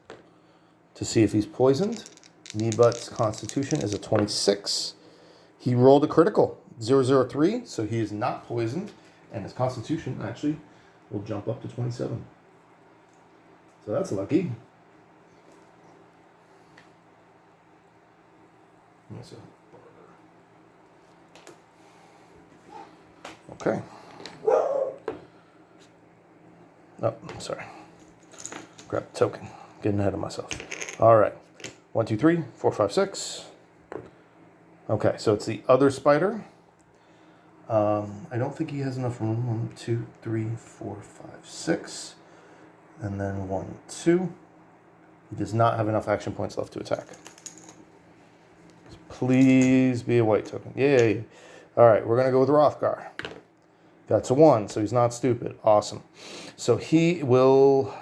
to see if he's poisoned. Knee butt's constitution is a 26. He rolled a critical 003, so he is not poisoned. And his constitution actually will jump up to 27. So that's lucky. Okay. Oh, sorry. Grab the token. Getting ahead of myself. All right. 1, 2, 3, 4, 5, 6. Okay, so it's the other spider. I don't think he has enough room. 1, 2, 3, 4, 5, 6. And then 1, 2. He does not have enough action points left to attack. So please be a white token. Yay. All right, we're going to go with Rothgar. That's a 1, so he's not stupid. Awesome. So he will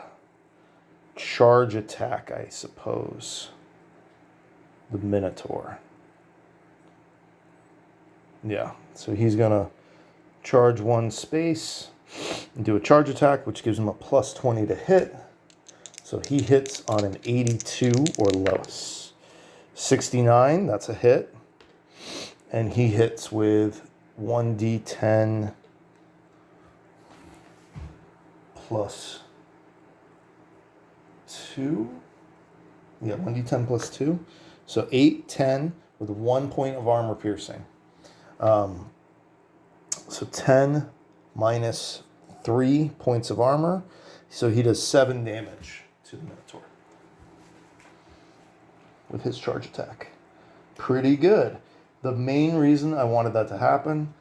charge attack, I suppose. The Minotaur. Yeah, so he's going to charge 1 space and do a charge attack, which gives him a plus 20 to hit. So he hits on an 82 or less. 69, that's a hit. And he hits with 1d10 plus 2. Yeah, 1d10 plus 2. So 8, 10 with 1 point of armor piercing. So 10 minus 3 points of armor. So he does 7 damage to the Minotaur with his charge attack. Pretty good. The main reason I wanted that to happen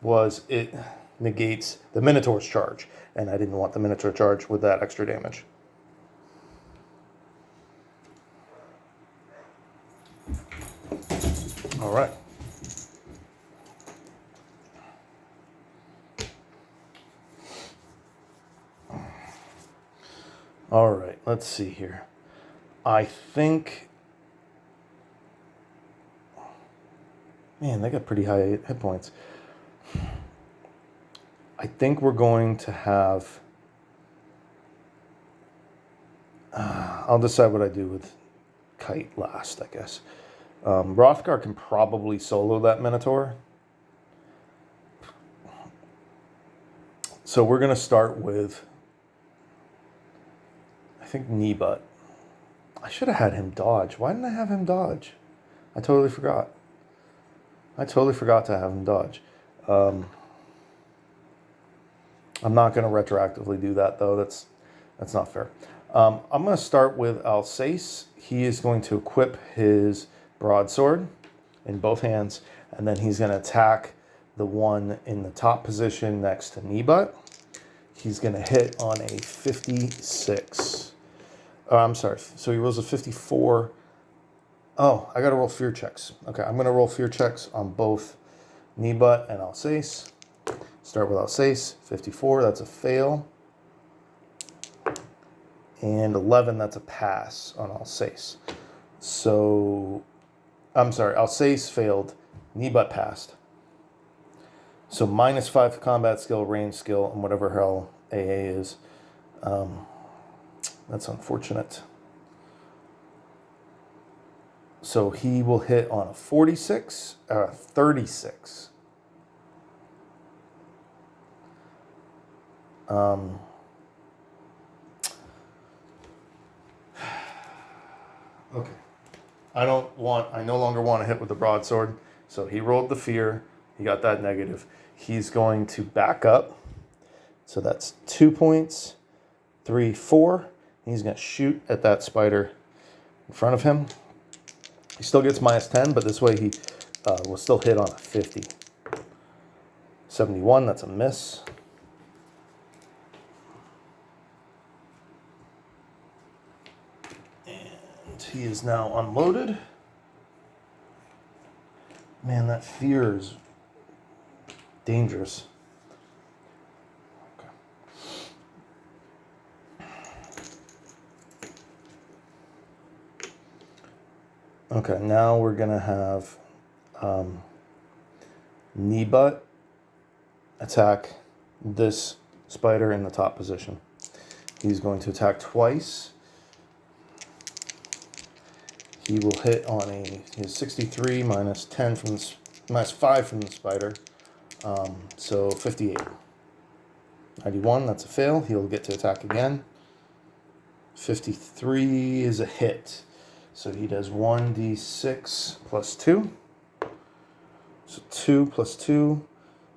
was it negates the Minotaur's charge. And I didn't want the Minotaur charge with that extra damage. All right. All right, let's see here. I think... Man, they got pretty high hit points. I think we're going to have... I'll decide what I do with Kite last, I guess. Rothgar can probably solo that Minotaur. So we're going to start with... I think knee butt. I should have had him dodge. Why didn't I have him dodge? I totally forgot. I totally forgot to have him dodge. I'm not going to retroactively do that, though. That's not fair. I'm going to start with Alsace. He is going to equip his broadsword in both hands, and then he's going to attack the one in the top position next to knee butt. He's going to hit on a 56. I'm sorry. So he rolls a 54. Oh, I got to roll fear checks. Okay, I'm going to roll fear checks on both knee butt and Alsace. Start with Alsace. 54. That's a fail. And 11, that's a pass on Alsace. So, I'm sorry, Alsace failed. Kneebutt passed. So -5 combat skill, range skill, and whatever hell AA is. That's unfortunate. So he will hit on a 46, 36. Okay. I no longer want to hit with the broadsword. So he rolled the fear. He got that negative. He's going to back up. So that's 2 points, 3, 4. He's going to shoot at that spider in front of him. He still gets -10, but this way he will still hit on a 50. 71, that's a miss. And he is now unloaded. Man, that fear is dangerous. Okay, now we're going to have Kneebutt attack this spider in the top position. He's going to attack twice. He will hit on his 63 -10 from the, -5 from the spider. So 58. 91, that's a fail. He'll get to attack again. 53 is a hit. So he does 1d6 plus 2. So 2 plus 2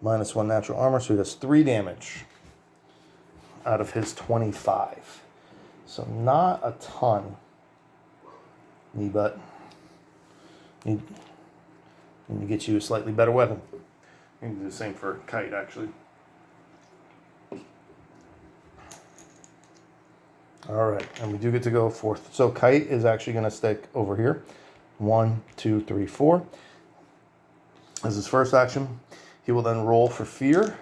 minus 1 natural armor. So he does 3 damage out of his 25. So not a ton. Kneebutt. Need to get you a slightly better weapon. You can do the same for Kite, actually. All right, and we do get to go fourth. So Kite is actually going to stick over here. 1, 2, 3, 4. As his first action, he will then roll for fear.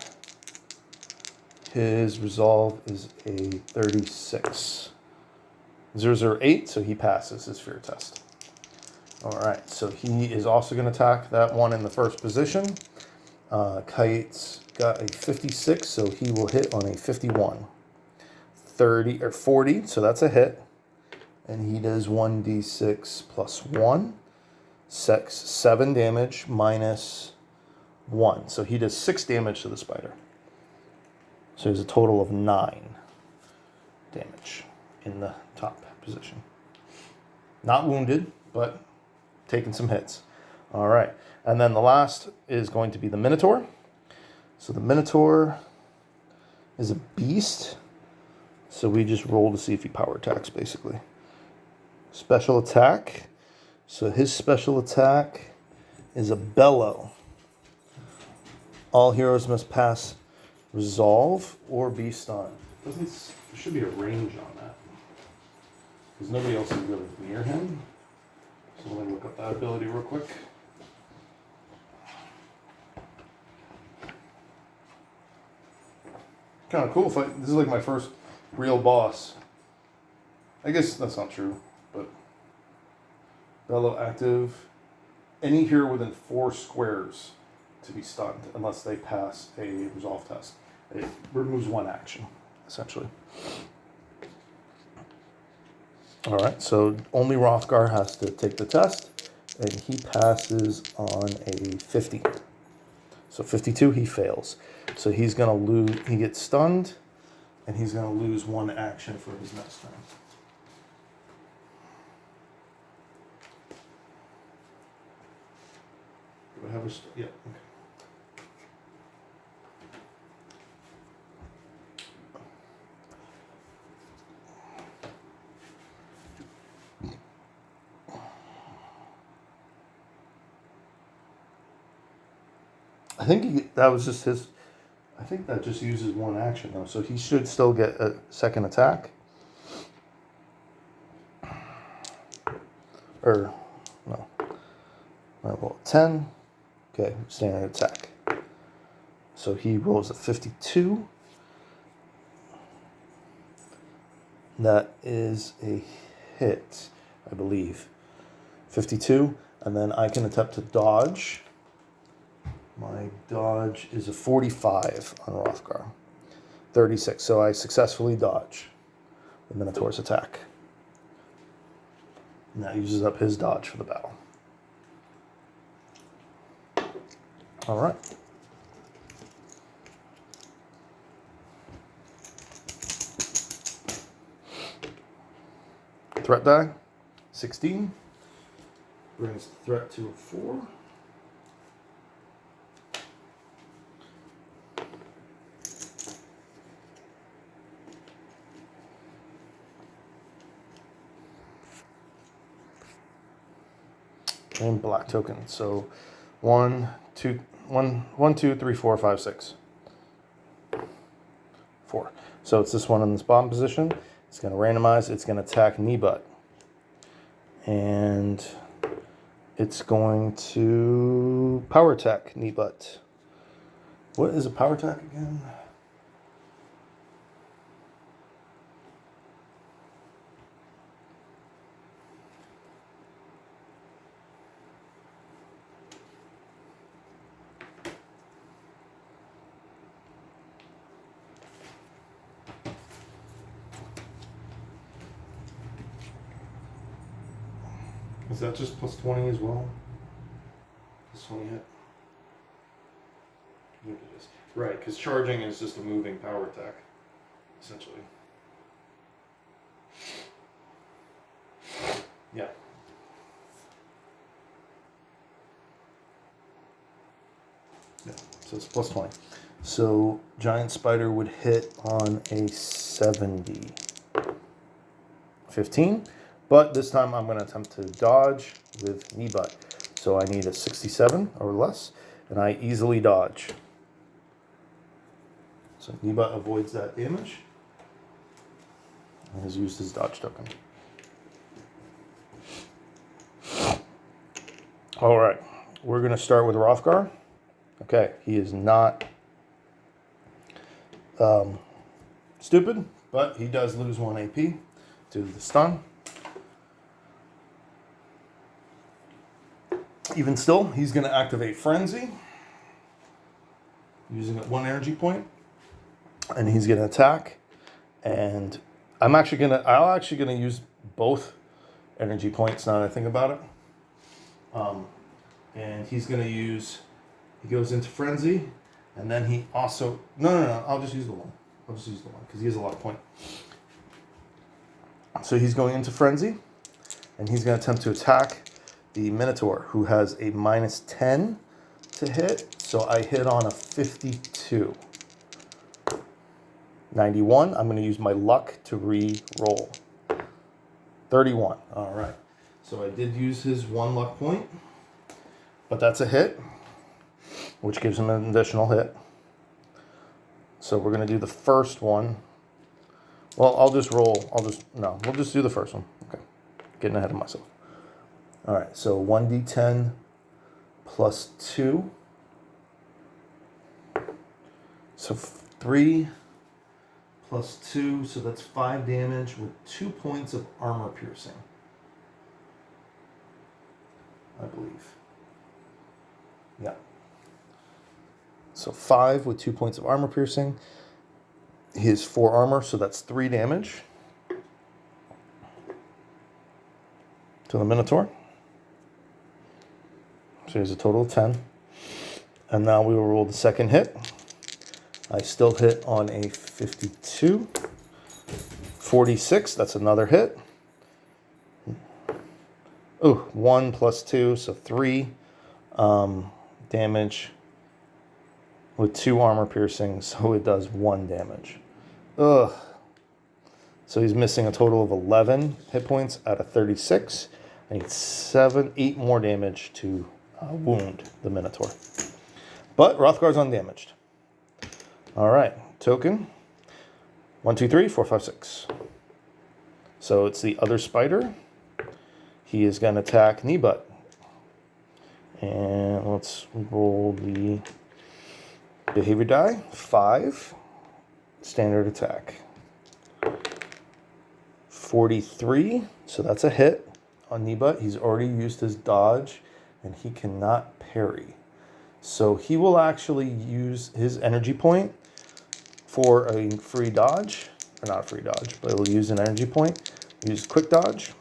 His resolve is a 36. 008, so he passes his fear test. All right, so he is also going to attack that one in the first position. Kite's got a 56, so he will hit on a 51. 30 or 40, so that's a hit. And he does 1d6 plus 1. 7 damage minus 1. So he does 6 damage to the spider. So he has a total of 9 damage in the top position. Not wounded, but taking some hits. All right. And then the last is going to be the Minotaur. So the Minotaur is a beast. So we just roll to see if he power attacks, basically. Special attack. So his special attack is a bellow. All heroes must pass resolve or be stunned. There should be a range on that. Because nobody else is really near him. So let me look up that ability real quick. Kind of cool. This is like my first real boss. I guess that's not true, but bellow active. Any hero within 4 squares to be stunned unless they pass a resolve test. It removes 1 action, essentially. All right, so only Rothgar has to take the test, and he passes on a 50. So 52, he fails. So he's gonna lose. He gets stunned. And he's going to lose 1 action for his next turn. Do I have a... Yeah, okay. I think that was just his... I think that just uses 1 action, though, so he should still get a second attack. Or, no. Level 10. Okay, standard attack. So he rolls a 52. That is a hit, I believe. 52, and then I can attempt to dodge. My dodge is a 45 on Rothgar. 36, so I successfully dodge the Minotaur's attack. And that uses up his dodge for the battle. All right. Threat die, 16. Brings the threat to a 4. And black token. So 1, 2, 3, 4, 5, 6. 4. So it's this one in this bottom position. It's going to randomize. It's going to attack knee butt. And it's going to power attack knee butt. What is a power attack again? Is that just plus 20 as well? Plus 20 hit? I think it is. Right, because charging is just a moving power attack, essentially. Yeah. Yeah, so it's plus 20. So Giant Spider would hit on a 70. 15. But this time I'm going to attempt to dodge with knee butt. So I need a 67 or less, and I easily dodge. So knee butt avoids that damage and has used his dodge token. All right, we're going to start with Rothgar. Okay, he is not stupid, but he does lose 1 AP due to the stun. Even still, he's going to activate Frenzy using 1 energy point, and he's going to attack. And I'll actually going to use both energy points now that I think about it. And he's going to use. He goes into Frenzy, and then he also no. I'll just use the one. Because he has a lot of point. So he's going into Frenzy, and he's going to attempt to attack the Minotaur, who has a -10 to hit. So I hit on a 52. 91. I'm going to use my luck to re-roll. 31. All right. So I did use his 1 luck point, but that's a hit, which gives him an additional hit. So we're going to do the first one. Well, we'll just do the first one. Okay. Getting ahead of myself. All right, so 1d10 plus 2. So 3 plus 2, so that's 5 damage with 2 points of armor piercing, I believe. Yeah. So 5 with 2 points of armor piercing. He has 4 armor, so that's 3 damage to the Minotaur. So here's a total of 10. And now we will roll the second hit. I still hit on a 52. 46, that's another hit. Oh, 1 plus 2, so 3 damage with 2 armor piercing, so it does 1 damage. Ugh. So he's missing a total of 11 hit points out of 36. I need 8 more damage to wound the Minotaur. But Rothgar's undamaged. All right, token. 1, 2, 3, 4, 5, 6. So it's the other spider. He is going to attack knee butt. And let's roll the behavior die. 5. Standard attack. 43, so that's a hit on Niba. He's already used his dodge, and he cannot parry. So he will actually use his energy point for a free dodge. Or not a free dodge, but he'll use an energy point. Use quick dodge.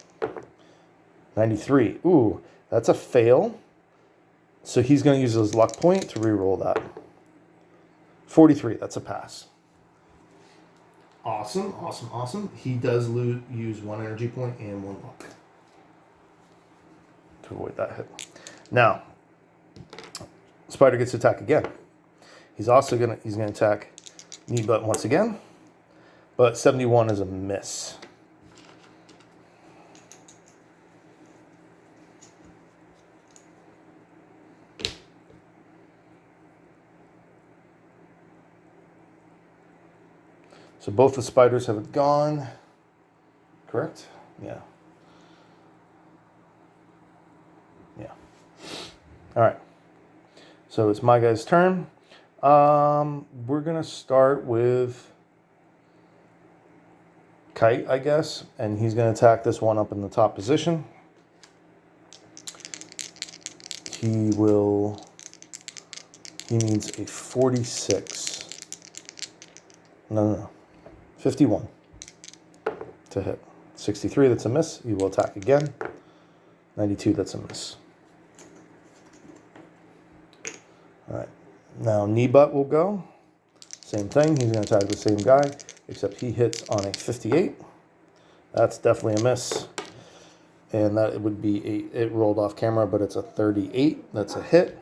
93. Ooh, that's a fail. So he's going to use his luck point to reroll that. 43, that's a pass. Awesome, awesome, awesome. He does use one energy point and one luck to avoid that hit. Now, Spider gets to attack again. He's gonna attack Kneebutt once again, but 71 is a miss. So both the spiders have gone, correct? Yeah. Yeah. All right. So it's my guy's turn. We're going to start with Kite, I guess, and he's going to attack this one up in the top position. He needs a 46. No. 51 to hit. 63, that's a miss. He will attack again. 92, that's a miss. All right. Now Kneebutt will go. Same thing. He's going to attack the same guy, except he hits on a 58. That's definitely a miss. And that it would be it rolled off camera, but it's a 38. That's a hit.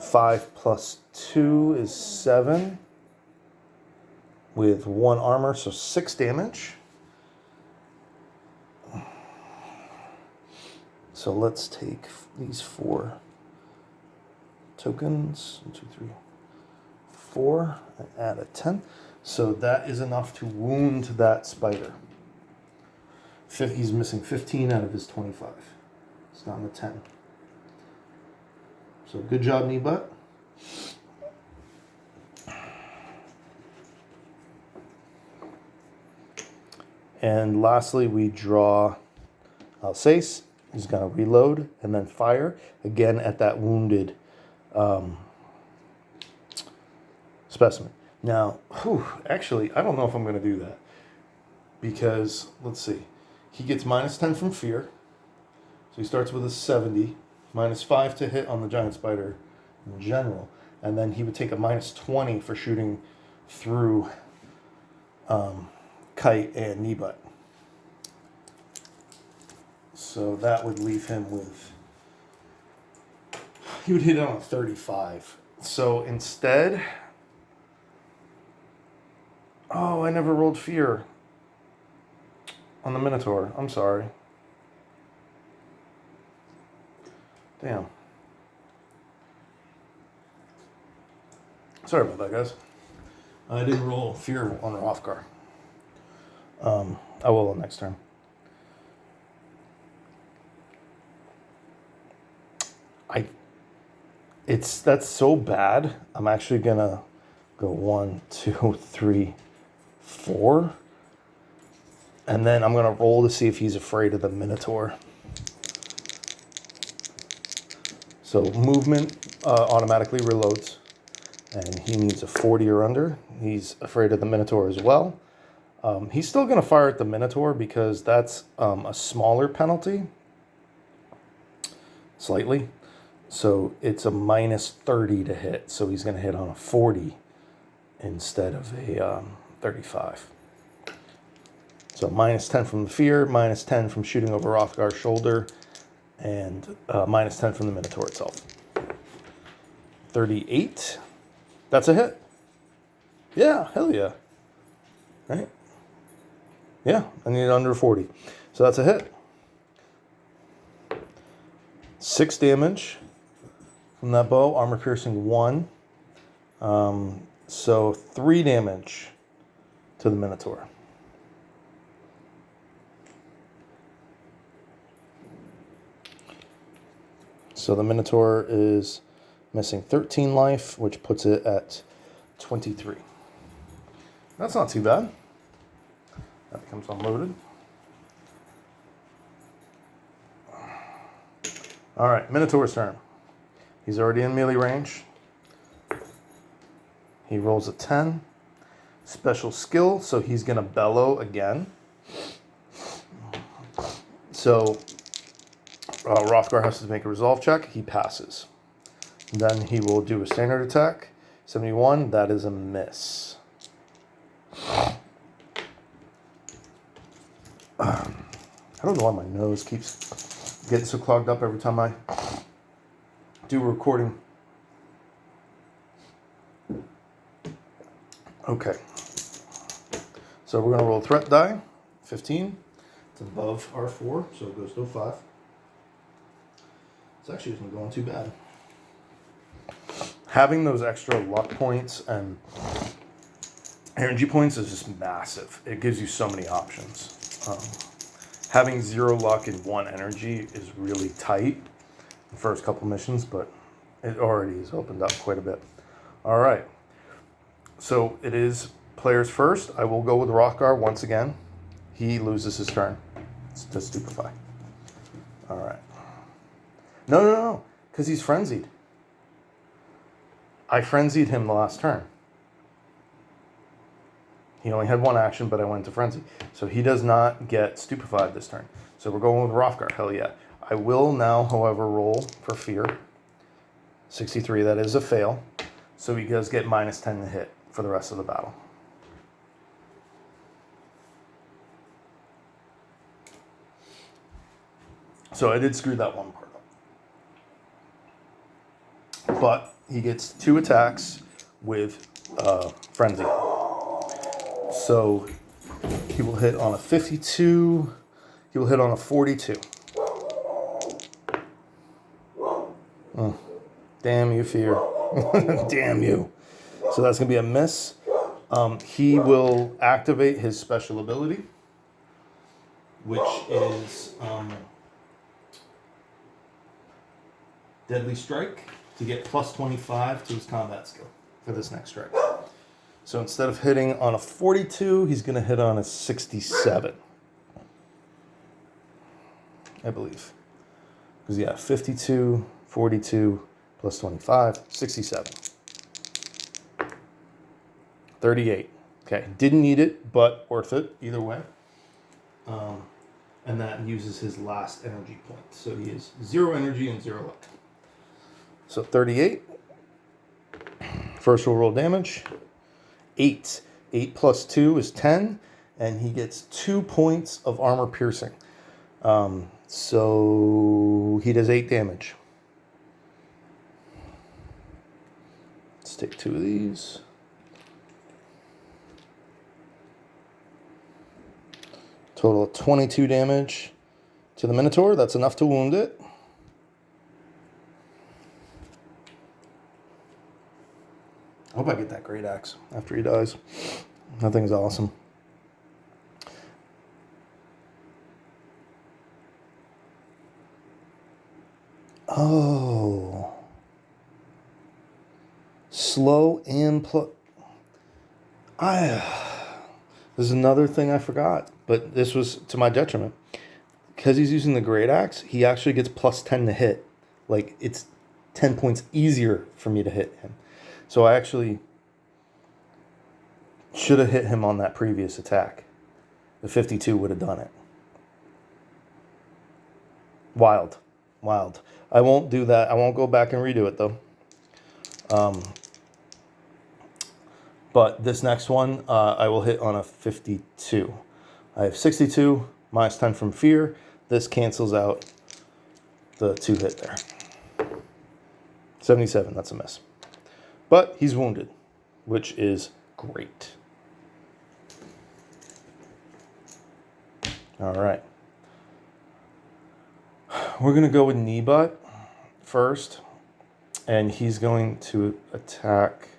5 plus 2 is 7. With 1 armor, so 6 damage. So let's take these 4 tokens. 1, 2, 3, 4, and add a 10. So that is enough to wound that spider. He's missing 15 out of his 25. It's not in the 10. So good job, Kneebutt. And lastly, we draw Alsace. He's going to reload and then fire again at that wounded specimen. Now, actually, I don't know if I'm going to do that. Because, let's see. He gets minus 10 from fear. So he starts with a 70. Minus 5 to hit on the giant spider in general. And then he would take a minus 20 for shooting through Kite and Kneebutt. So that would leave him with... He would hit on a 35. So instead... Oh, I never rolled fear on the Minotaur. I'm sorry. Damn. Sorry about that, guys. I didn't roll fear on Hrothgar. I will next turn. That's so bad. I'm actually gonna go 1, 2, 3, 4, and then I'm gonna roll to see if he's afraid of the Minotaur. So movement automatically reloads, and he needs a 40 or under. He's afraid of the Minotaur as well. He's still going to fire at the Minotaur because that's a smaller penalty. Slightly. So it's a minus 30 to hit. So he's going to hit on a 40 instead of a 35. So minus 10 from the fear, minus 10 from shooting over Hrothgar's shoulder, and minus 10 from the Minotaur itself. 38. That's a hit. Yeah, hell yeah. Right? Yeah, I need under 40. So that's a hit. 6 damage from that bow. Armor piercing 1. So 3 damage to the Minotaur. So the Minotaur is missing 13 life, which puts it at 23. That's not too bad. That becomes unloaded. All right, Minotaur's turn. He's already in melee range. He rolls a 10. Special skill, so he's going to bellow again. So Rothgar has to make a resolve check. He passes. Then he will do a standard attack. 71, that is a miss. I don't know why my nose keeps getting so clogged up every time I do a recording. Okay. So we're going to roll threat die. 15. It's above our 4, so it goes to a 5. This actually isn't going too bad. Having those extra luck points and energy points is just massive. It gives you so many options. Having 0 luck and 1 energy is really tight the first couple missions, but it already has opened up quite a bit. All right. So it is players first. I will go with Rothgar once again. He loses his turn to stupefy. All right. No, because he's frenzied. I frenzied him the last turn. He only had 1 action, but I went to frenzy. So he does not get stupefied this turn. So we're going with Rothgar. Hell yeah. I will now, however, roll for fear. 63, that is a fail. So he does get minus 10 to hit for the rest of the battle. So I did screw that one part up. But he gets 2 attacks with frenzy. So he will hit on a 52. He will hit on a 42. Damn you, fear. Damn you. So that's going to be a miss. He will activate his special ability, which is Deadly Strike, to get plus 25 to his combat skill for this next strike. So instead of hitting on a 42, he's going to hit on a 67. I believe. Because, yeah, 52, 42, plus 25, 67. 38. Okay, didn't need it, but worth it either way. And that uses his last energy point. So he is 0 energy and 0 luck. So 38. First roll damage. 8. 8 plus 2 is 10. And he gets 2 points of armor piercing. So he does 8 damage. Let's take 2 of these. Total of 22 damage to the Minotaur. That's enough to wound it. I hope I get that great axe after he dies. That thing's awesome. Oh. Slow and There's another thing I forgot, but this was to my detriment. Because he's using the great axe, he actually gets plus 10 to hit. Like, it's 10 points easier for me to hit him. So I actually should have hit him on that previous attack. The 52 would have done it. Wild. I won't do that. I won't go back and redo it, though. But this next one, I will hit on a 52. I have 62, minus 10 from fear. This cancels out the 2 hit there. 77, that's a miss. But he's wounded, which is great. All right. We're going to go with Kneebutt first. And he's going to attack.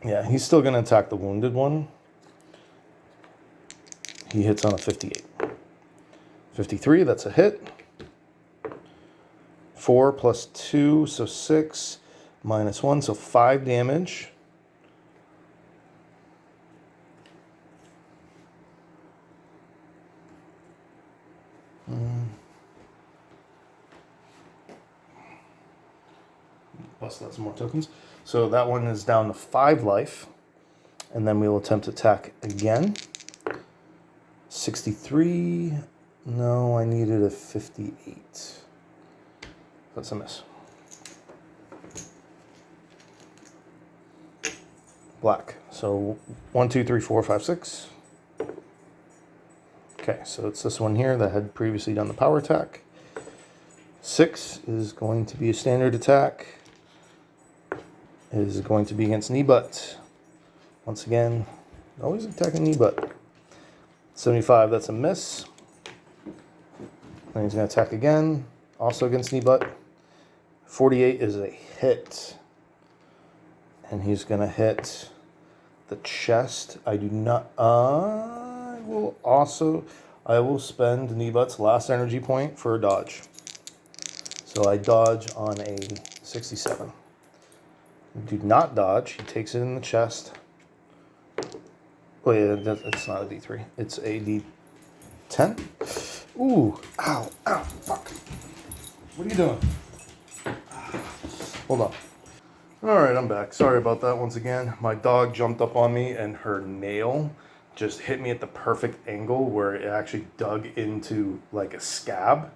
Yeah, he's still going to attack the wounded one. He hits on a 58. 53, that's a hit. 4 plus 2, so 6. Minus 1, so 5 damage. Bust out some more tokens. So that one is down to 5 life. And then we'll attempt to attack again. 63. No, I needed a 58. That's a miss. Black. So 1, 2, 3, 4, 5, 6. Okay, so it's this one here that had previously done the power attack. 6 is going to be a standard attack. It is going to be against knee butt. Once again, always attacking knee butt. 75, that's a miss. Then he's going to attack again, also against knee butt. 48 is a hit. And he's going to hit the chest. I do not... I will spend knee butt's last energy point for a dodge. So I dodge on a 67. Do not dodge. He takes it in the chest. Oh yeah, it's not a D3. It's a D10. Ooh, ow, fuck. What are you doing? Hold on. All right, I'm back. Sorry about that once again. My dog jumped up on me and her nail just hit me at the perfect angle where it actually dug into like a scab.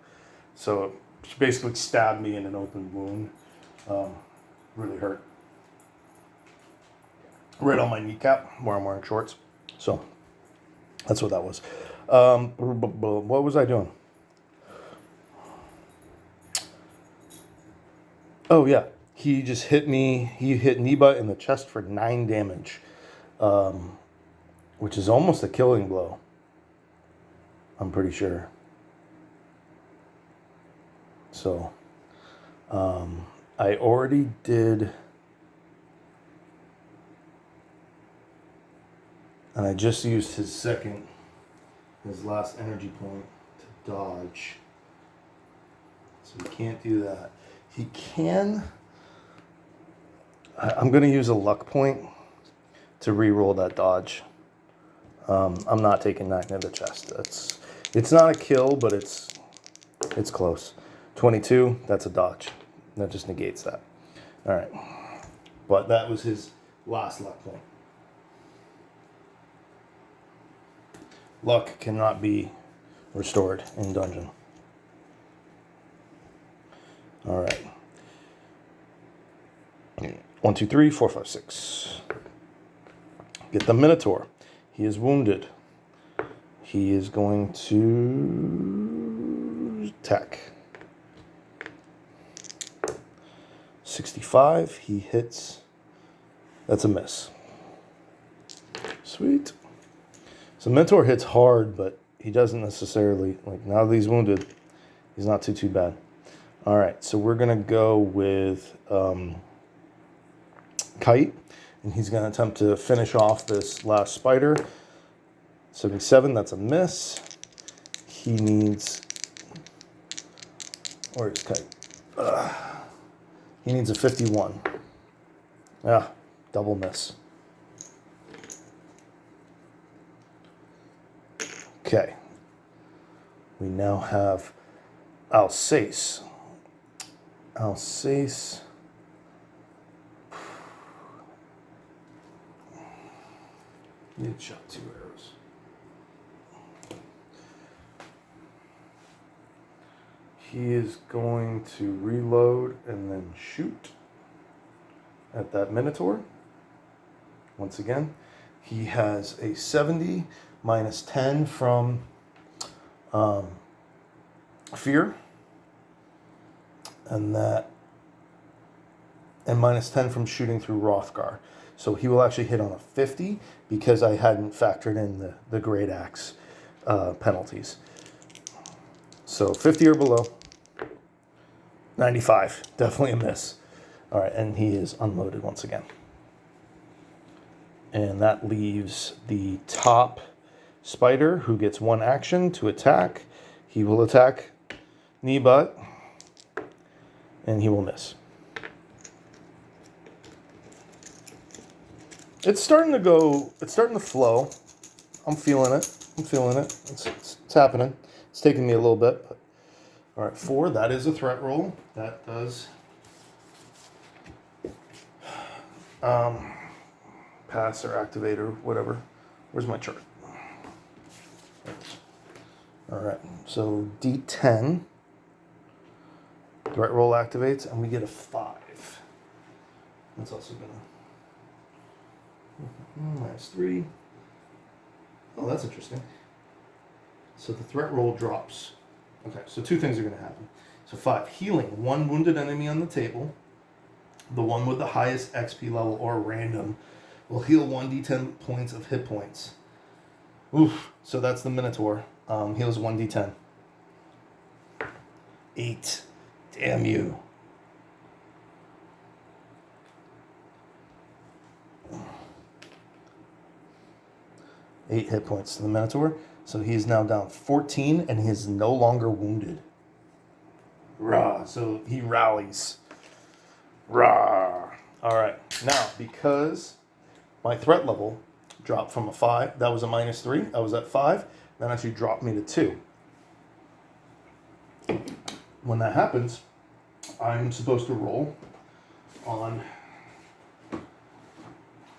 So she basically stabbed me in an open wound. Really hurt. Right on my kneecap where I'm wearing shorts. So that's what that was. What was I doing? Oh yeah, he just hit me. He hit knee butt in the chest for 9 damage, which is almost a killing blow. I'm pretty sure. So I already did. And I just used his last energy point to dodge. So he can't do that. He can. I'm going to use a luck point to re-roll that dodge. I'm not taking that near the chest. It's not a kill, but it's close. 22, that's a dodge. That just negates that. All right. But that was his last luck point. Luck cannot be restored in dungeon. All right. 1, 2, 3, 4, 5, 6. Get the Minotaur. He is wounded. He is going to attack. 65. He hits. That's a miss. Sweet. So Minotaur hits hard, but he doesn't necessarily, like, now that he's wounded, he's not too bad. All right, so we're going to go with Kite, and he's going to attempt to finish off this last spider. 77, that's a miss. He needs, where's Kite? He needs a 51. Ah, double miss. Okay, we now have Alsace. Alsace. Need to shot 2 arrows. He is going to reload and then shoot at that Minotaur. Once again, he has a 70 minus 10 from fear, and minus 10 from shooting through Rothgar. So he will actually hit on a 50 because I hadn't factored in the Great Axe penalties. So 50 or below. 95, definitely a miss. All right, and he is unloaded once again. And that leaves the top spider, who gets 1 action to attack. He will attack knee butt, and he will miss. It's starting to flow. I'm feeling it. It's happening. It's taking me a little bit. But. All right, 4, that is a threat roll. That does Pass or activate or whatever. Where's my chart? All right, so D10. Threat roll activates, and we get a 5. That's also gonna -3. Oh, that's interesting. So the threat roll drops. Okay, so 2 things are gonna happen. So 5, healing 1 wounded enemy on the table. The one with the highest XP level or random will heal 1d10 points of hit points. Oof. So that's the Minotaur. Heals 1d10. 8. Damn you. Eight hit points to the Minotaur. So he's now down 14 and he is no longer wounded. Rah. So he rallies. Rah. Alright. Now, because my threat level dropped from a 5, that was a -3. I was at 5. That actually dropped me to 2. When that happens, I'm supposed to roll on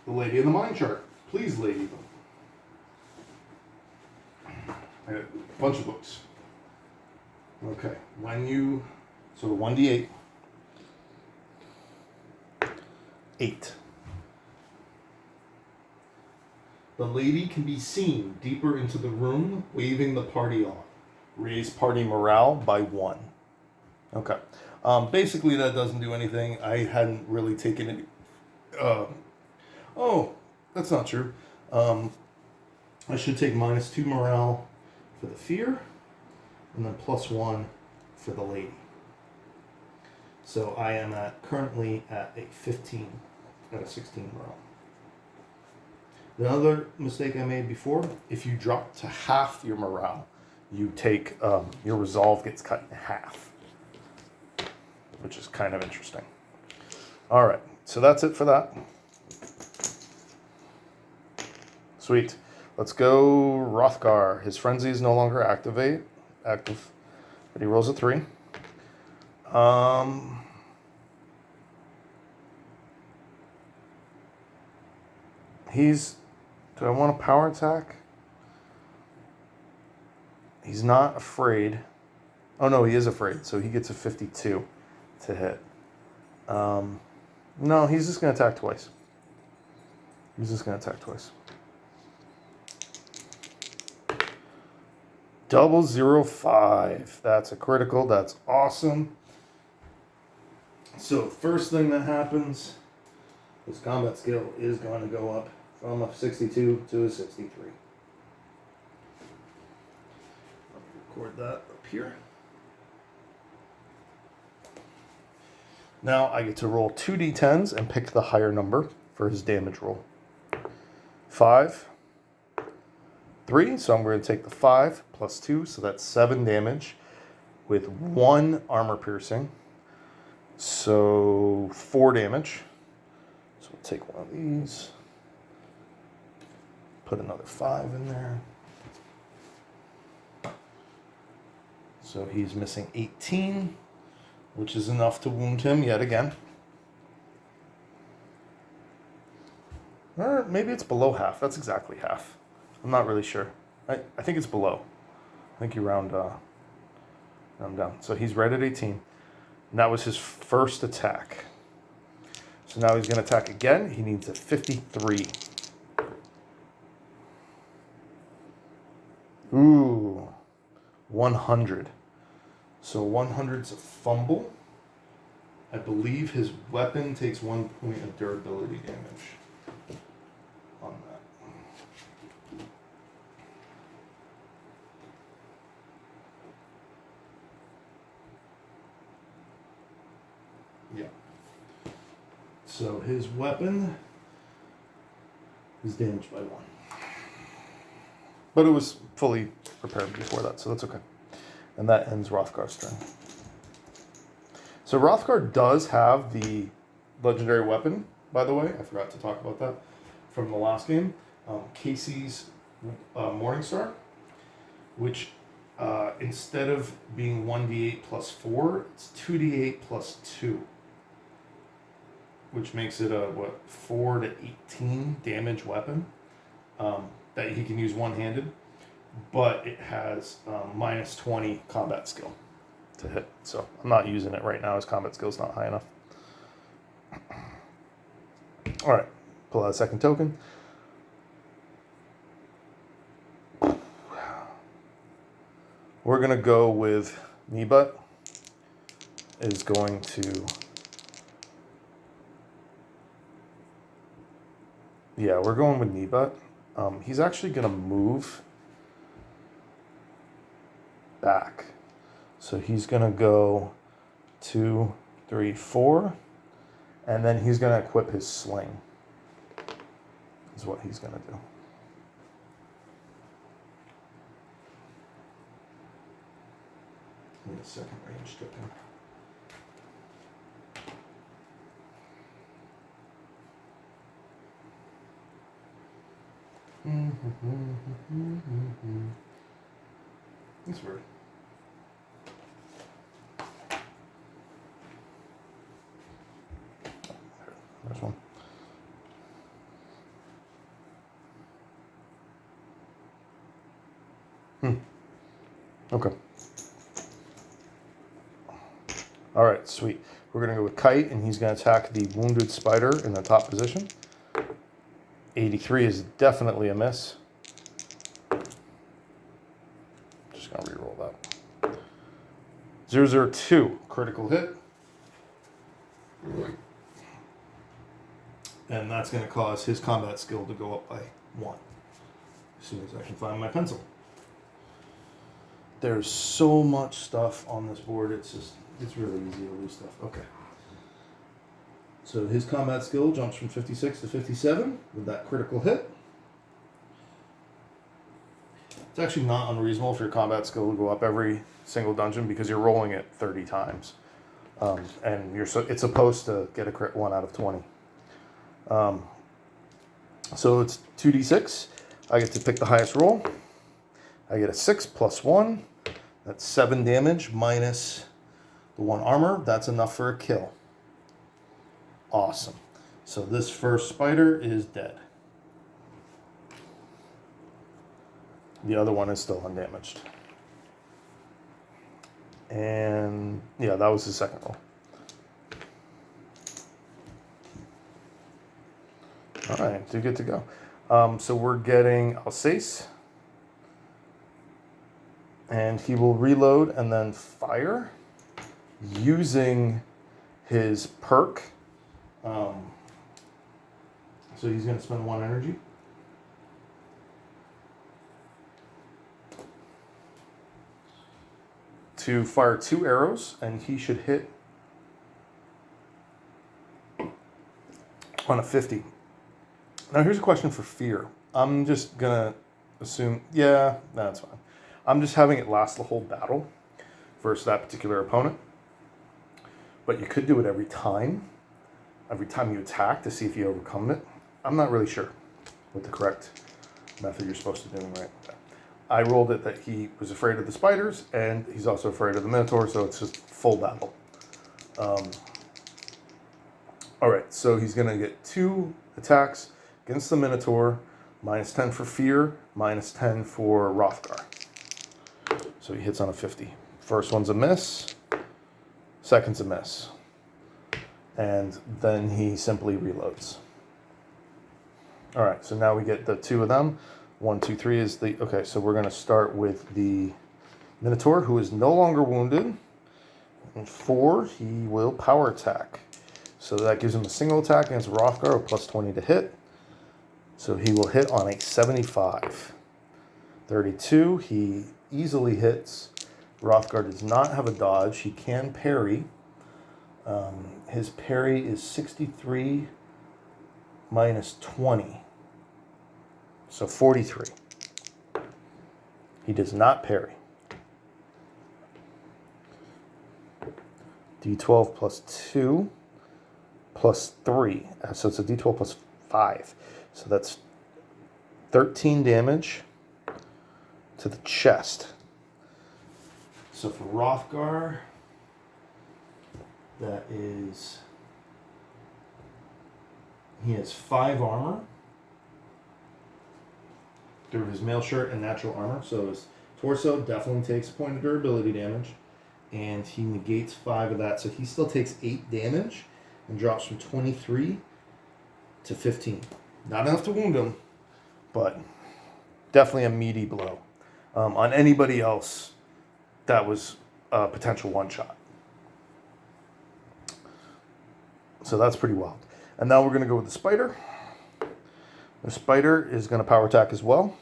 the Lady of the Mind chart. Please, Lady. I got a bunch of books. Okay, so 1d8. 8. The lady can be seen deeper into the room, waving the party on. Raise party morale by 1. Okay. Basically, that doesn't do anything. I hadn't really taken any... oh, that's not true. I should take -2 morale for the fear, and then +1 for the lady. So I am currently at a 15 out of 16 morale. The other mistake I made before, if you drop to half your morale, you take, your resolve gets cut in half, which is kind of interesting. All right, so that's it for that. Sweet. Let's go Rothgar. His frenzy is no longer active, but he rolls a 3. Do I want a power attack? He's not afraid. Oh no, he is afraid, so he gets a 52 to hit. No, he's just going to attack twice. Double 05. That's a critical. That's awesome. So first thing that happens, his combat skill is going to go up from a 62 to a 63. Let me record that up here. Now I get to roll 2d10s and pick the higher number for his damage roll. 5, 3, so I'm going to take the 5 plus 2, so that's 7 damage with 1 armor piercing. So 4 damage. So we'll take one of these. Put another 5 in there. So he's missing 18, which is enough to wound him yet again. Or maybe it's below half. That's exactly half. I'm not really sure. I think it's below. I think you round down. So he's right at 18. And that was his first attack. So now he's going to attack again. He needs a 53. Ooh, 100. So 100's a fumble. I believe his weapon takes 1 point of durability damage on that. Yeah. So his weapon is damaged by 1. But it was fully prepared before that, so that's okay. And that ends Rothgar's turn. So Rothgar does have the legendary weapon, by the way. I forgot to talk about that from the last game. Casey's Morningstar, which instead of being 1d8 plus 4, it's 2d8 plus 2. which makes it a 4 to 18 damage weapon that he can use one-handed, but it has minus 20 combat skill to hit. So I'm not using it right now. His combat skill is not high enough. All right, pull out a second token. We're gonna go with Kneebutt is going to, yeah, we're going with Kneebutt. He's actually gonna move back. So he's gonna go 2, 3, 4, and then he's gonna equip his sling. Is what he's gonna do. Need a second range token. That's weird. There's one. Okay. All right, sweet. We're going to go with Kite, and he's going to attack the wounded spider in the top position. 83 is definitely a miss. Just going to reroll that. 002, critical hit. And that's going to cause his combat skill to go up by 1. As soon as I can find my pencil. There's so much stuff on this board, it's really easy to lose stuff. Okay. So his combat skill jumps from 56 to 57 with that critical hit. It's actually not unreasonable for your combat skill to go up every single dungeon because you're rolling it 30 times. And it's supposed to get a crit 1 out of 20. So it's 2d6. I get to pick the highest roll. I get a 6 plus 1. That's 7 damage minus the 1 armor. That's enough for a kill. Awesome. So this first spider is dead. The other one is still undamaged. And yeah, that was the second roll. All right, you're good to go. So we're getting Alsace. And he will reload and then fire using his perk. So he's going to spend 1 energy. To fire 2 arrows, and he should hit on a 50. Now here's a question for fear. I'm just going to assume, yeah, that's fine. I'm just having it last the whole battle versus that particular opponent. But you could do it every time you attack to see if you overcome it. I'm not really sure what the correct method you're supposed to do right. I rolled it that he was afraid of the spiders, and he's also afraid of the Minotaur, so it's just full battle. All right, so he's going to get 2 attacks against the Minotaur, minus 10 for fear, minus 10 for Hrothgar. So he hits on a 50. First one's a miss, second's a miss. And then he simply reloads. All right, so now we get the 2 of them. 1, 2, 3 is the... Okay, so we're going to start with the Minotaur, who is no longer wounded. And 4, he will power attack. So that gives him a single attack against Hrothgar of plus 20 to hit. So he will hit on a 75. 32, he easily hits. Hrothgar does not have a dodge. He can parry. His parry is 63 minus 20. So 43. He does not parry. D12 plus 2 plus 3. So it's a D12 plus 5. So that's 13 damage to the chest. So for Hrothgar, that is He has 5 armor through his mail shirt and natural armor. So his torso definitely takes a point of durability damage. And he negates 5 of that. So he still takes 8 damage and drops from 23 to 15. Not enough to wound him, but definitely a meaty blow. On anybody else, that was a potential one-shot. So that's pretty wild. And now we're going to go with the spider. The spider is going to power attack as well.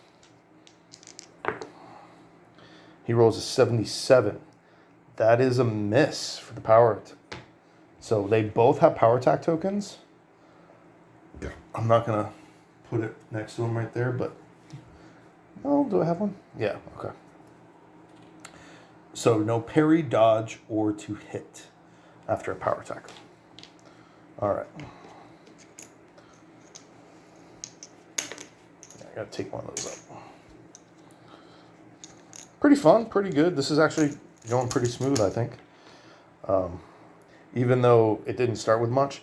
He rolls a 77. That is a miss for the power. So they both have power attack tokens. I'm not going to put it next to him right there, but... Oh, do I have one? Yeah, okay. So no parry, dodge, or to hit after a power attack. All right. I gotta take one of those up. Pretty fun, pretty good. This is actually going pretty smooth, I think. Even though it didn't start with much,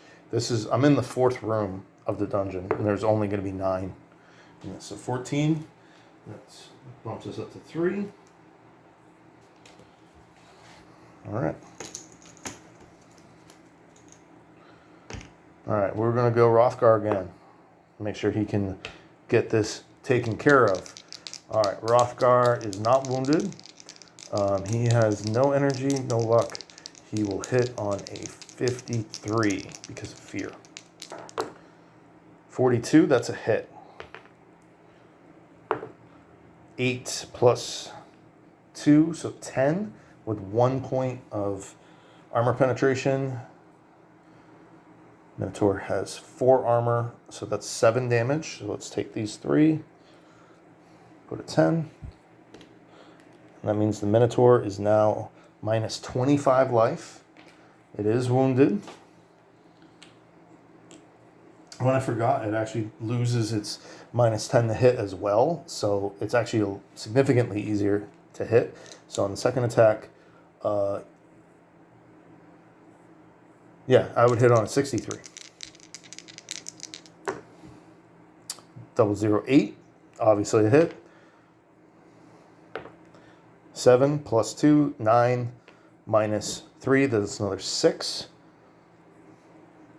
I'm in the 4th room of the dungeon, and there's only going to be 9. Yeah, so 14. That bumps us up to 3. All right. All right, we're going to go Rothgar again. Make sure he can get this taken care of. All right, Rothgar is not wounded. He has no energy, no luck. He will hit on a 53 because of fear. 42, that's a hit. 8 plus 2, so 10 with 1 point of armor penetration. Minotaur has 4 armor, so that's 7 damage. So let's take these 3, go to 10. And that means the Minotaur is now minus 25 life. It is wounded. When I forgot, it actually loses its minus 10 to hit as well. So it's actually significantly easier to hit. So on the second attack, yeah, I would hit on a 63. 008, obviously a hit. 7 plus 2, 9 minus 3, that's another 6.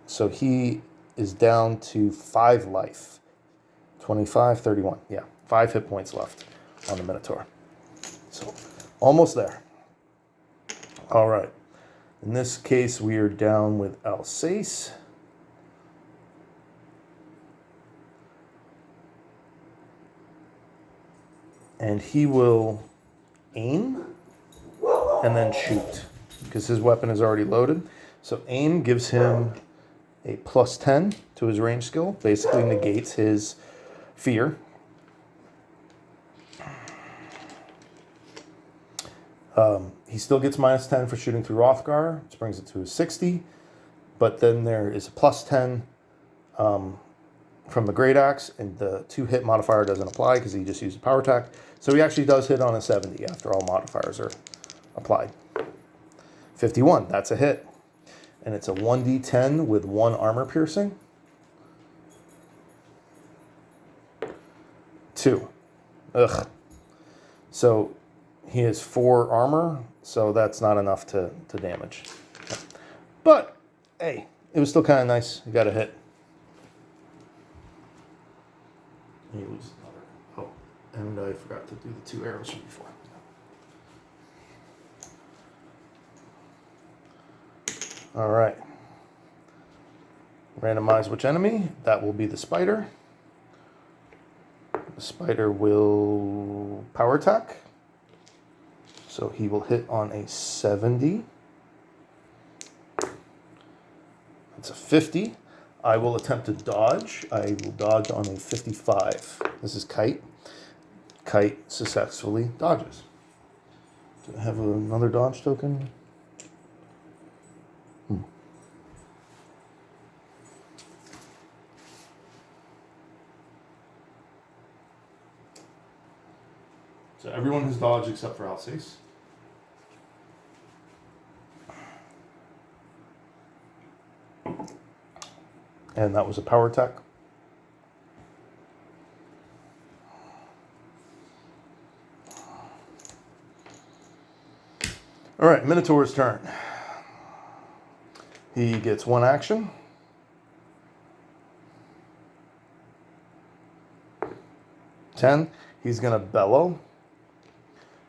So he is down to 5 life. 25, 31. Yeah, 5 hit points left on the Minotaur. So almost there. All right. In this case, we are down with Alsace. And he will aim and then shoot because his weapon is already loaded. So aim gives him a plus 10 to his range skill, basically negates his fear. He still gets minus 10 for shooting through Rothgar, which brings it to a 60. But then there is a plus 10 from the Great Axe, and the 2-hit modifier doesn't apply because he just used a power attack. So he actually does hit on a 70 after all modifiers are applied. 51, that's a hit. And it's a 1d10 with 1 armor piercing. 2. Ugh. So he has 4 armor, so that's not enough to damage. But, hey, it was still kind of nice. He got a hit. He loses another. Oh, and I forgot to do the 2 arrows from before. All right. Randomize which enemy. That will be the spider. The spider will power attack. So he will hit on a 70. That's a 50. I will attempt to dodge. I will dodge on a 55. This is Kite. Kite successfully dodges. Do I have another dodge token? So everyone has dodged except for Alsace. And that was a power attack. All right, Minotaur's turn. He gets one action. He's going to bellow.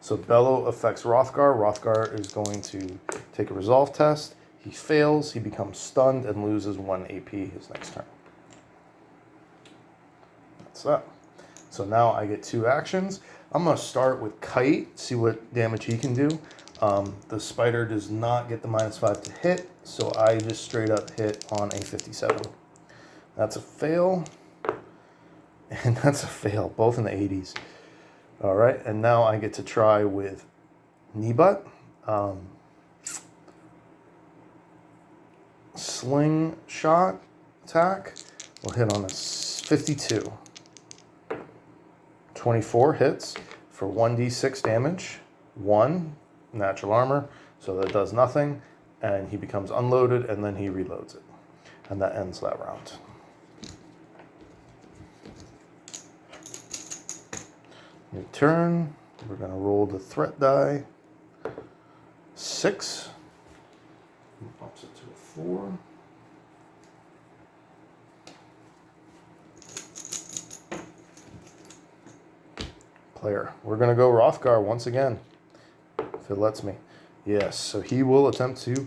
So bellow affects Hrothgar. Hrothgar is going to take a resolve test. He fails. He becomes stunned and loses 1 AP his next turn. That's that. So now I get 2 actions. I'm going to start with Kite, see what damage he can do. The spider does not get the -5 to hit, so I just straight up hit on a 57. That's a fail. And that's a fail, both in the 80s. All right, and now I get to try with Kneebutt. Slingshot attack will hit on a 52. 24 hits for 1d6 damage. 1 natural armor, so that does nothing. And he becomes unloaded, and then he reloads it. And that ends that round. New turn. We're going to roll the threat die. 6. Bumps it to a 4. Player. We're going to go Hrothgar once again, if it lets me. Yes, so he will attempt to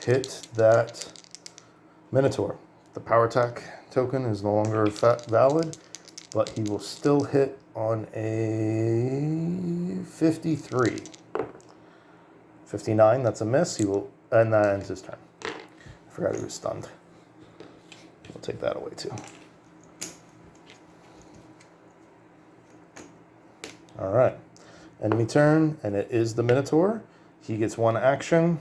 hit that Minotaur. The power attack token is no longer valid, but he will still hit on a 53. 59, that's a miss. He will, and that ends his turn. I forgot he was stunned. We'll take that away too. All right, enemy turn, and it is the Minotaur. He gets 1 action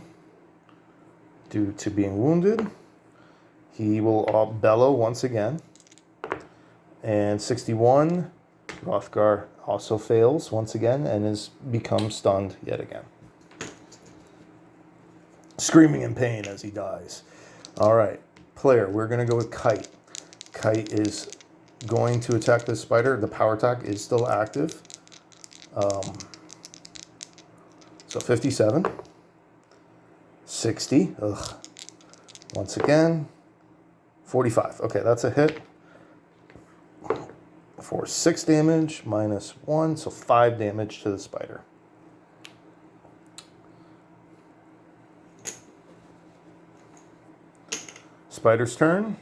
due to being wounded. He will bellow once again. And 61, Hrothgar also fails once again and becomes stunned yet again. Screaming in pain as he dies. All right, player, we're going to go with Kite. Kite is going to attack this spider. The power attack is still active. So 57. 60. Ugh. Once again. 45. Okay, that's a hit. For 6 damage, -1, so 5 damage to the spider. Spider's turn.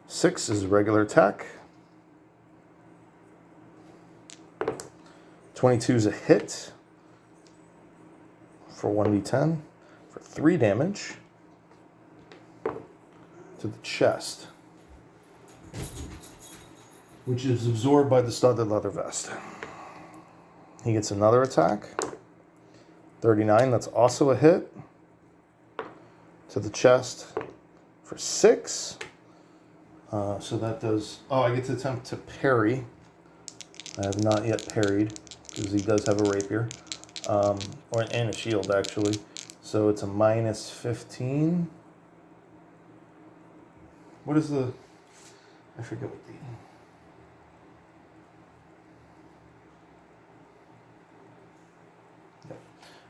6 is a regular attack. 22 is a hit for 1d10 for 3 damage to the chest, which is absorbed by the studded leather vest. He gets another attack. 39, that's also a hit to the chest for 6. So that does... Oh, I get to attempt to parry. I have not yet parried, because he does have a rapier. And a shield, actually. So it's a -15. What is the... I forget what the...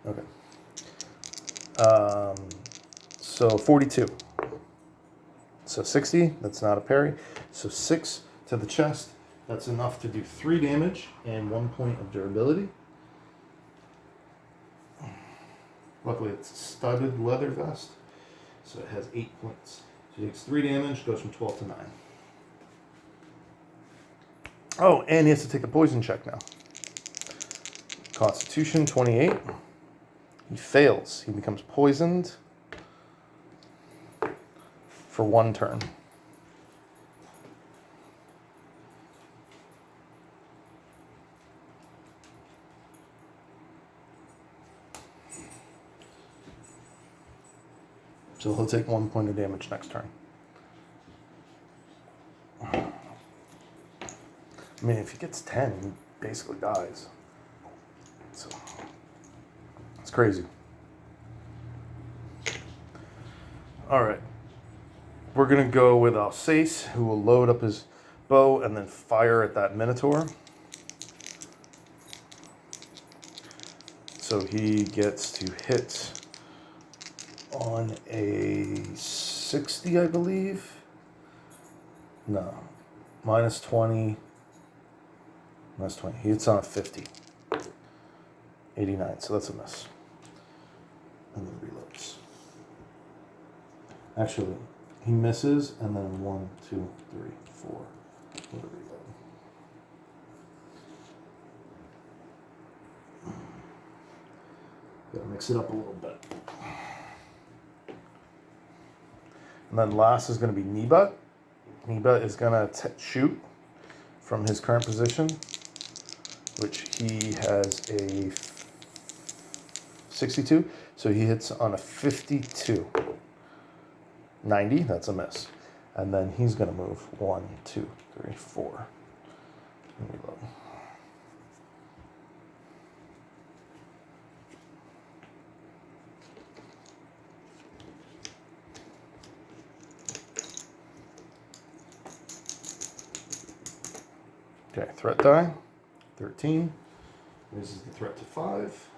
Okay. So 42. So 60, that's not a parry. So 6 to the chest, that's enough to do 3 damage and 1 point of durability. Luckily it's a studded leather vest, so it has 8 points. So he takes 3 damage, goes from 12 to 9. Oh, and he has to take a poison check now. Constitution 28. He fails. He becomes poisoned for 1 turn. So he'll take 1 point of damage next turn. I mean, if he gets 10, he basically dies. So it's crazy. All right. we're going to go with Alsace, who will load up his bow and then fire at that Minotaur. So he gets to hit on a 60, I believe. No, minus 20. Minus 20. He hits on a 50. 89, so that's a miss. And then reloads. Actually, he misses, and then 1, 2, 3, 4. With a reload. Gotta mix it up a little bit. And then last is going to be Niba. Niba is going to shoot from his current position, which he has a 62. So he hits on a 52. 90, that's a miss. And then he's going to move 1, 2, 3, 4. And reload. Okay, threat die, 13. This is the threat to 5.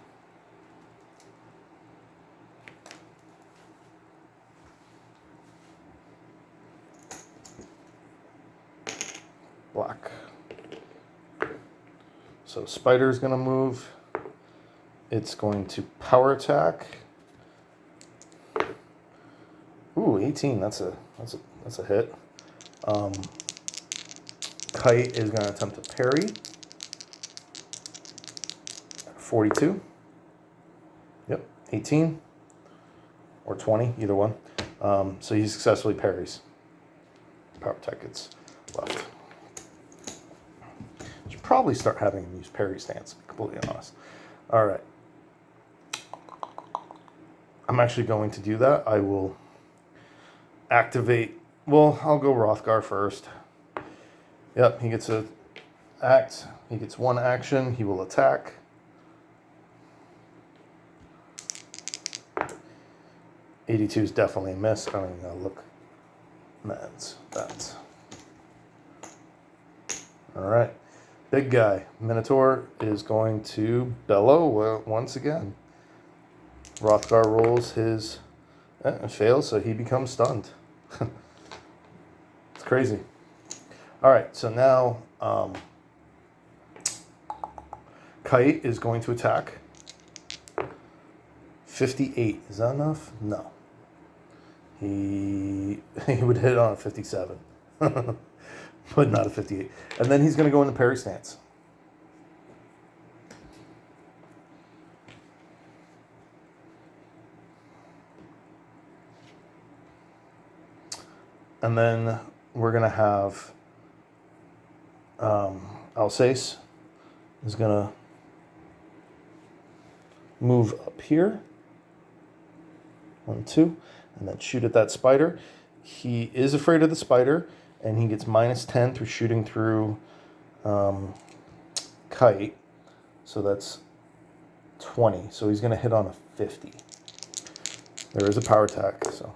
Black. So Spider's gonna move. It's going to power attack. Ooh, 18. That's a hit. Kite is going to attempt to parry. 42. Yep, 18 or 20, either one. So he successfully parries. Power attack gets left. Should probably start having him use parry stance, to be completely honest. All right. I'm actually going to do that. I will activate. Well, I'll go Rothgar first. Yep, he gets a act. He gets one action. He will attack. $82 is definitely a miss. I don't even know. Look, that's. All right, big guy Minotaur is going to bellow once again. Rothgar rolls his fails, so he becomes stunned. It's crazy. All right, so now Kite is going to attack. 58. Is that enough? No. He would hit on a 57, but not a 58. And then he's going to go in the parry stance. And then we're going to have Alsace is going to move up here. 1, 2, and then shoot at that spider. He is afraid of the spider, and he gets -10 through shooting through Kite. So that's 20. So he's going to hit on a 50. There is a power attack, so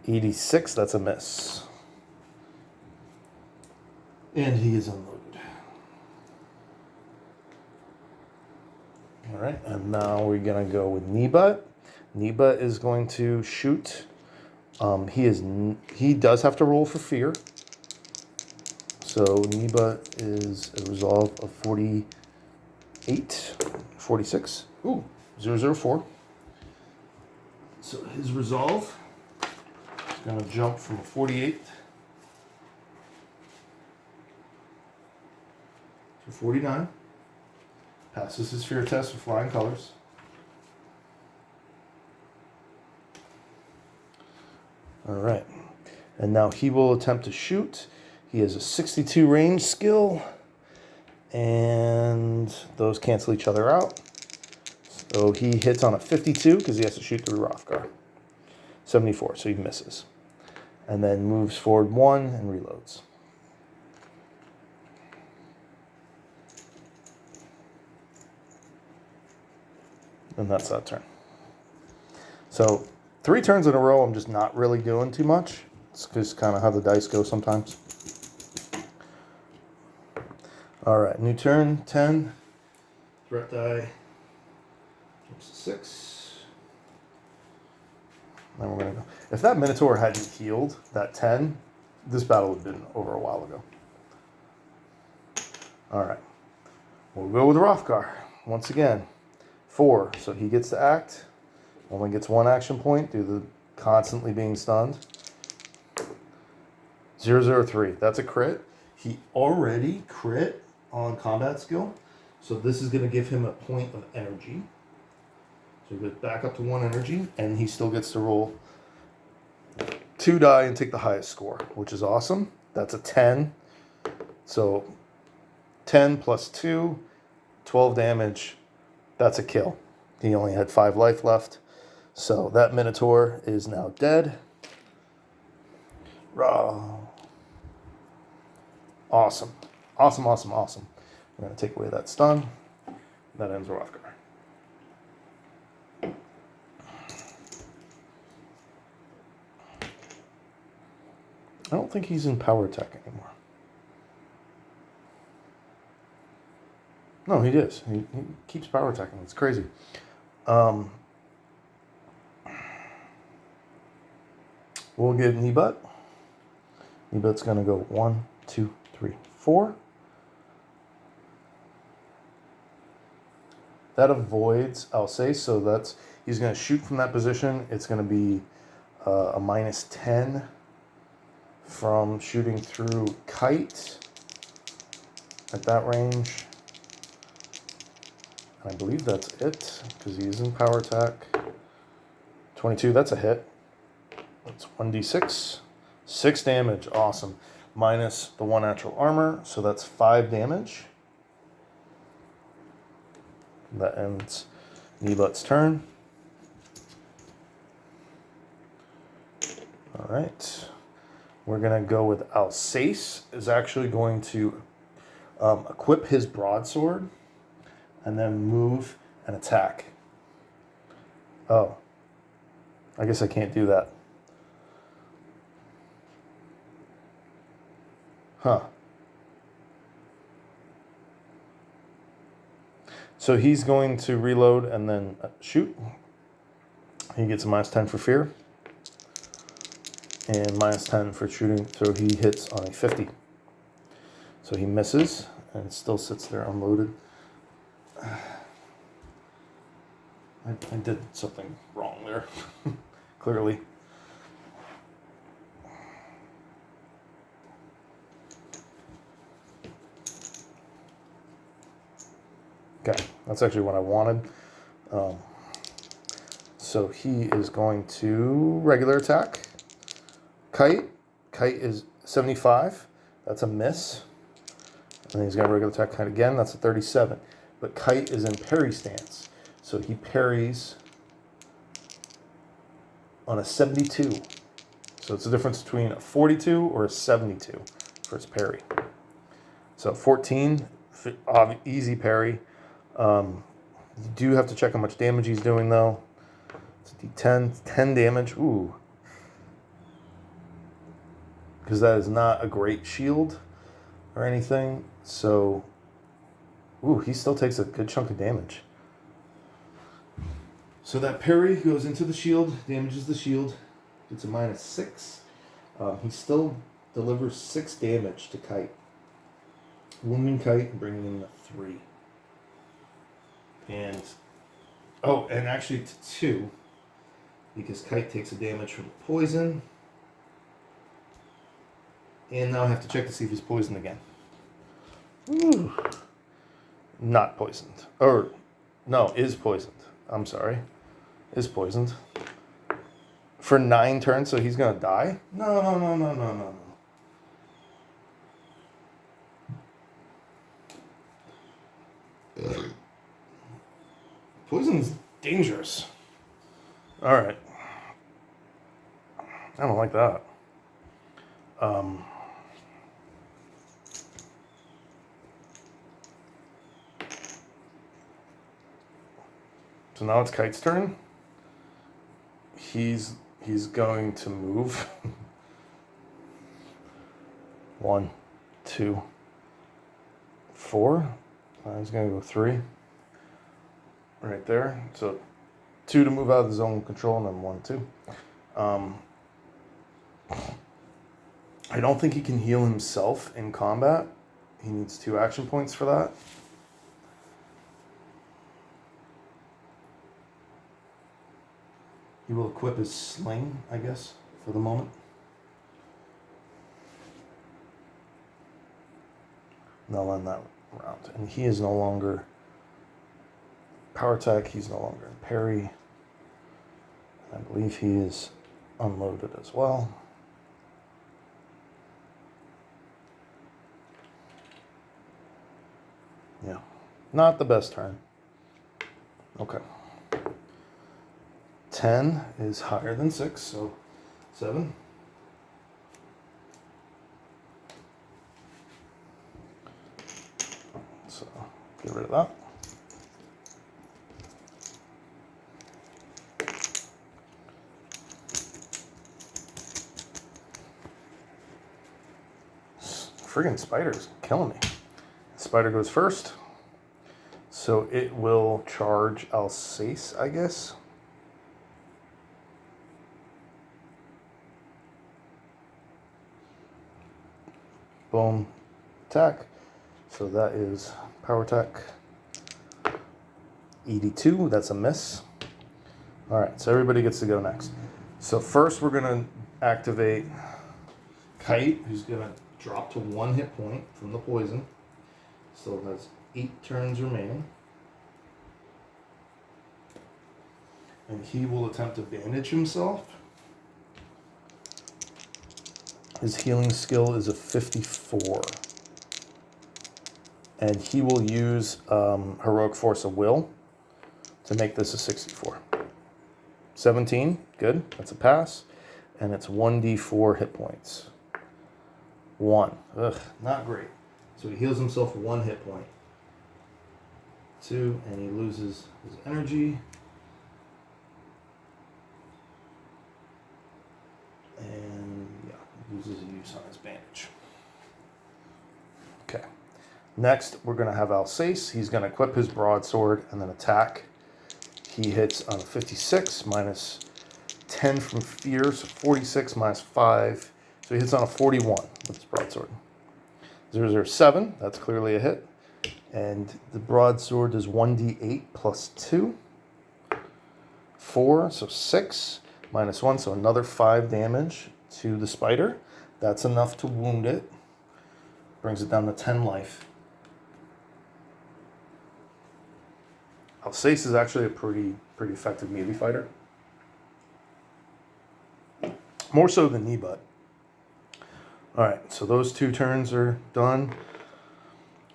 86, that's a miss. And he is unloaded. All right, and now we're going to go with Niba. Niba is going to shoot. He does have to roll for fear. So Niba is a resolve of 48, 46. Ooh, 004. So his resolve is going to jump from a 48 to 49. Passes his fear test with flying colors. All right. And now he will attempt to shoot. He has a 62 range skill. And those cancel each other out. So he hits on a 52 because he has to shoot through Rothgar. 74, so he misses. And then moves forward 1 and reloads. And that's that turn. So 3 turns in a row, I'm just not really doing too much. It's just kind of how the dice go sometimes. All right, new turn, 10. Threat die. Jumps to 6. Then we're going to go. If that Minotaur hadn't healed that 10, this battle would have been over a while ago. All right. We'll go with Hrothgar. Once again, 4. So he gets to act. Only gets 1 action point due to constantly being stunned. 003. That's a crit. He already crit on combat skill. So this is going to give him a point of energy. So he goes back up to 1 energy, and he still gets to roll 2 die and take the highest score, which is awesome. That's a 10. So 10 plus 2, 12 damage. That's a kill. He only had 5 life left. So that Minotaur is now dead. Awesome. Awesome, awesome, awesome. We're going to take away that stun. That ends Hrothgar. I don't think he's in power attack anymore. No, he is. He keeps power attacking. It's crazy. We'll give Nebut. Nebut's going to go 1, 2, 3, 4. That avoids Alsace, so that's he's going to shoot from that position. It's going to be a minus 10 from shooting through Kite at that range. And I believe that's it, because he's in power attack. 22, that's a hit. That's 1d6. 6 damage, awesome. Minus the 1 natural armor, so that's 5 damage. That ends Nebut's turn. All right. We're going to go with Alsace is actually going to equip his broadsword and then move and attack. Oh. I guess I can't do that. Huh. So he's going to reload and then shoot. He gets a minus 10 for fear. And minus 10 for shooting, so he hits on a 50. So he misses, and it still sits there unloaded. I did something wrong there, clearly. Okay, that's actually what I wanted. So he is going to regular attack. Kite is 75. That's a miss. And then he's got regular attack Kite again. That's a 37. But Kite is in parry stance. So he parries on a 72. So it's the difference between a 42 or a 72 for his parry. So 14, easy parry. You do have to check how much damage he's doing, though. It's a D10, 10 damage. Ooh. Because that is not a great shield or anything. So, ooh, he still takes a good chunk of damage. So that parry goes into the shield, damages the shield. It's a minus 6. He still delivers 6 damage to Kite. Wounding Kite and bringing in a 3. And, oh, and actually to 2. Because Kite takes a damage from poison. And now I have to check to see if he's poisoned again. Ooh. Not poisoned. Or, no, is poisoned. I'm sorry. Is poisoned. For 9 turns, so he's going to die? No. Poison's dangerous. Alright. I don't like that. So now it's Kite's turn. he's going to move. 1, 2, 4. He's going to go 3. Right there. So 2 to move out of the zone of control, and then 1, 2. I don't think he can heal himself in combat. He needs 2 action points for that. He will equip his sling, I guess, for the moment. And I'll end that round. And he is no longer power attack. He's no longer in parry. I believe he is unloaded as well. Yeah, not the best turn. Okay. 10 is higher than 6, so 7. So get rid of that. Friggin' spider's killing me. Spider goes first. So it will charge Alsace, I guess. Boom. Attack. So that is power attack. 82. That's a miss. Alright, so everybody gets to go next. So first we're going to activate Kite, who's going to drop to 1 hit point from the poison. Still has 8 turns remaining. And he will attempt to bandage himself. His healing skill is a 54. And he will use Heroic Force of Will to make this a 64. 17, good, that's a pass. And it's 1d4 hit points. 1, ugh, not great. So he heals himself 1 hit point. 2, and he loses his energy. And yeah, loses a use on his bandage. Okay. Next, we're going to have Alsace. He's going to equip his broadsword and then attack. He hits on a 56, minus 10 from fear, so 46 minus 5. So he hits on a 41 with his broadsword. 007, that's clearly a hit. And the broadsword is 1d8 plus 2. 4, so 6, minus 1, so another 5 damage to the spider. That's enough to wound it. Brings it down to 10 life. Alsace is actually a pretty effective melee fighter. More so than Kneebutt. Alright, so those 2 turns are done.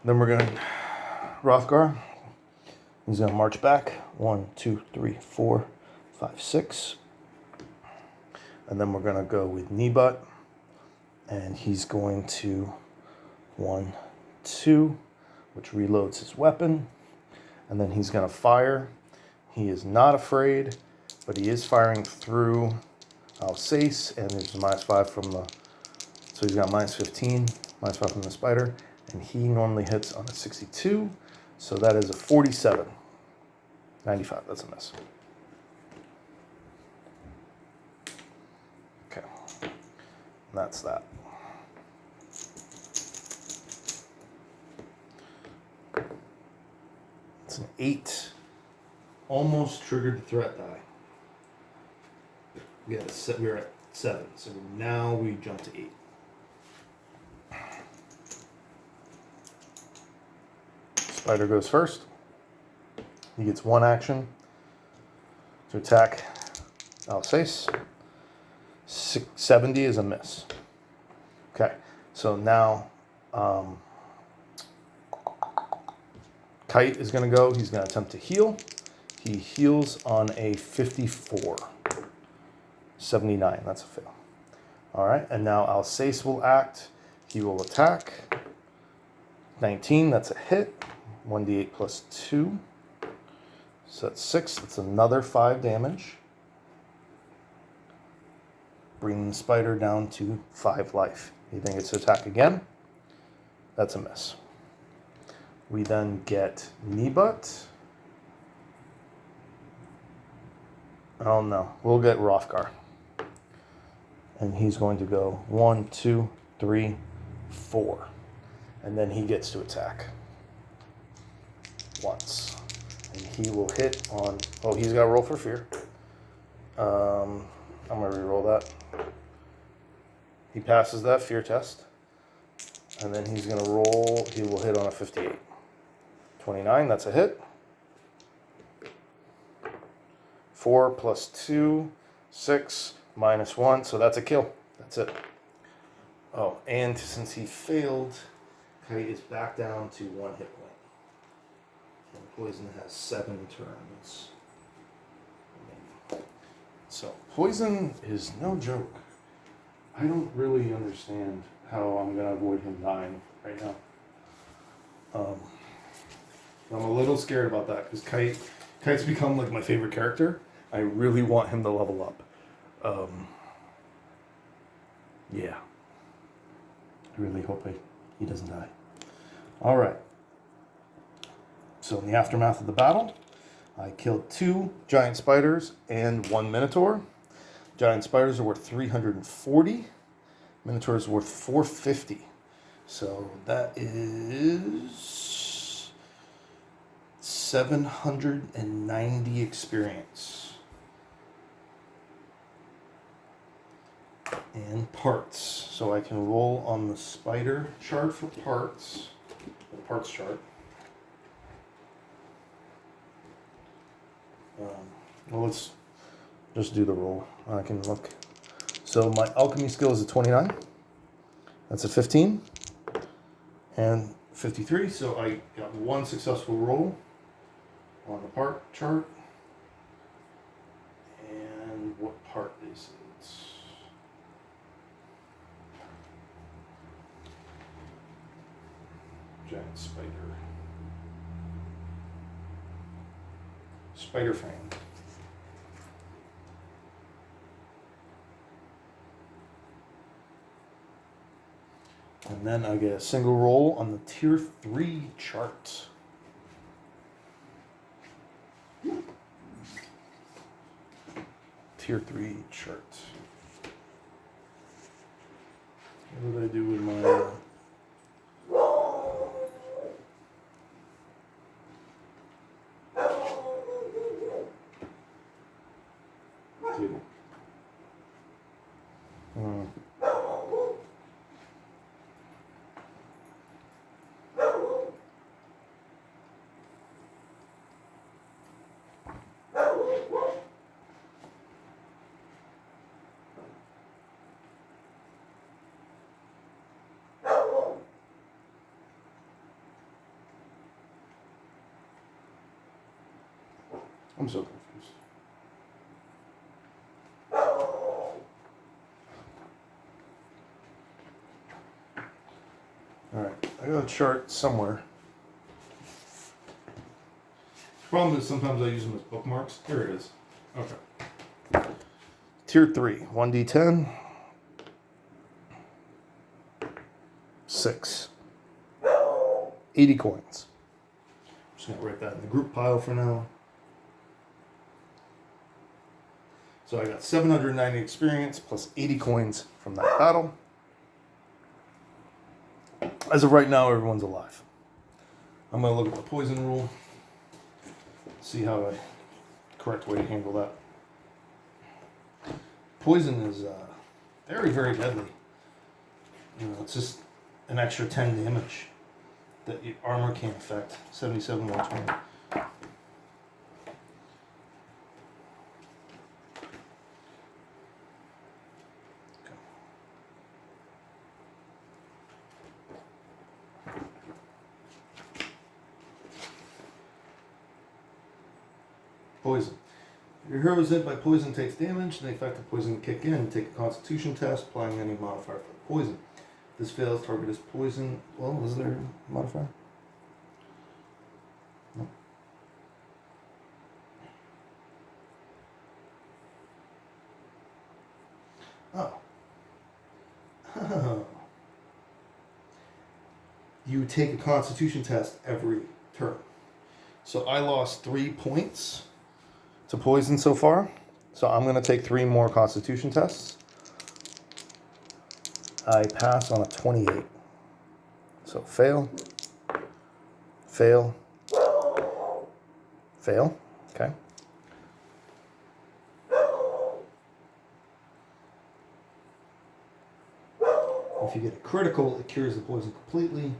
Then we're going to... Hrothgar. He's going to march back. 1, 2, 3, 4, 5, 6. And then we're going to go with Kneebutt. And he's going to 1, 2, which reloads his weapon. And then he's going to fire. He is not afraid, but he is firing through Alsace. And there's minus 5 from the... So he's got minus 15, minus 5 from the spider. And he normally hits on a 62. So that is a 47. 95, that's a miss. Okay. And that's that. It's an 8. Almost triggered the threat die. We're at 7. So now we jump to 8. Spider goes first. He gets 1 action to attack Alsace. 70 is a miss. Okay, so now Kite is going to go. He's going to attempt to heal. He heals on a 54. 79, that's a fail. All right, and now Alsace will act. He will attack. 19, that's a hit. 1d8 plus 2. So that's 6. That's another 5 damage. bringing the spider down to 5 life. You think it's to attack again? That's a miss. We then get knee butt. Oh no, we'll get Rothgar. And he's going to go 1, 2, 3, 4. And then he gets to attack once. And he will hit on, oh, he's got to roll for fear. I'm going to re-roll that. He passes that fear test. And then he's going to roll, he will hit on a 58. 29, that's a hit. 4 plus 2, 6, minus 1, so that's a kill. That's it. Oh, and since he failed, Kite is back down to 1 hit point. And poison has 7 turns. So, poison is no joke. I don't really understand how I'm going to avoid him dying right now. I'm a little scared about that because Kite's become like my favorite character. I really want him to level up. Yeah. I really hope he doesn't die. All right. So in the aftermath of the battle, I killed 2 giant spiders and 1 minotaur. Giant spiders are worth 340. Minotaur is worth 450. So that is 790 experience. And parts. So I can roll on the spider chart for parts. The parts chart. Well, let's just do the roll. I can look. So my alchemy skill is a 29. That's a 15. And 53. So I got 1 successful roll on the part chart. And what part is it? Giant spider. Spider fang. And then I get a single roll on the tier 3 chart. Tier 3 chart. What did I do with my... I'm so confused. Alright, I got a chart somewhere. The problem is sometimes I use them as bookmarks. Here it is. Okay. Tier 3, 1d10. 6. 80 coins. I'm just going to write that in the group pile for now. So I got 790 experience plus 80 coins from that battle. As of right now, everyone's alive. I'm going to look at the poison rule. See how the correct way to handle that. Poison is very, very deadly. You know, it's just an extra 10 damage that your armor can't affect. 77, 120. Poison. If your hero is hit by poison takes damage, the effect of poison can kick in. Take a constitution test, applying any modifier for the poison. If this fails, target is poison. Well, is there a modifier? No. Oh. You take a constitution test every turn. So I lost 3 points to poison so far. So I'm going to take 3 more constitution tests. I pass on a 28. So fail, fail, fail. Okay. If you get a critical, it cures the poison completely.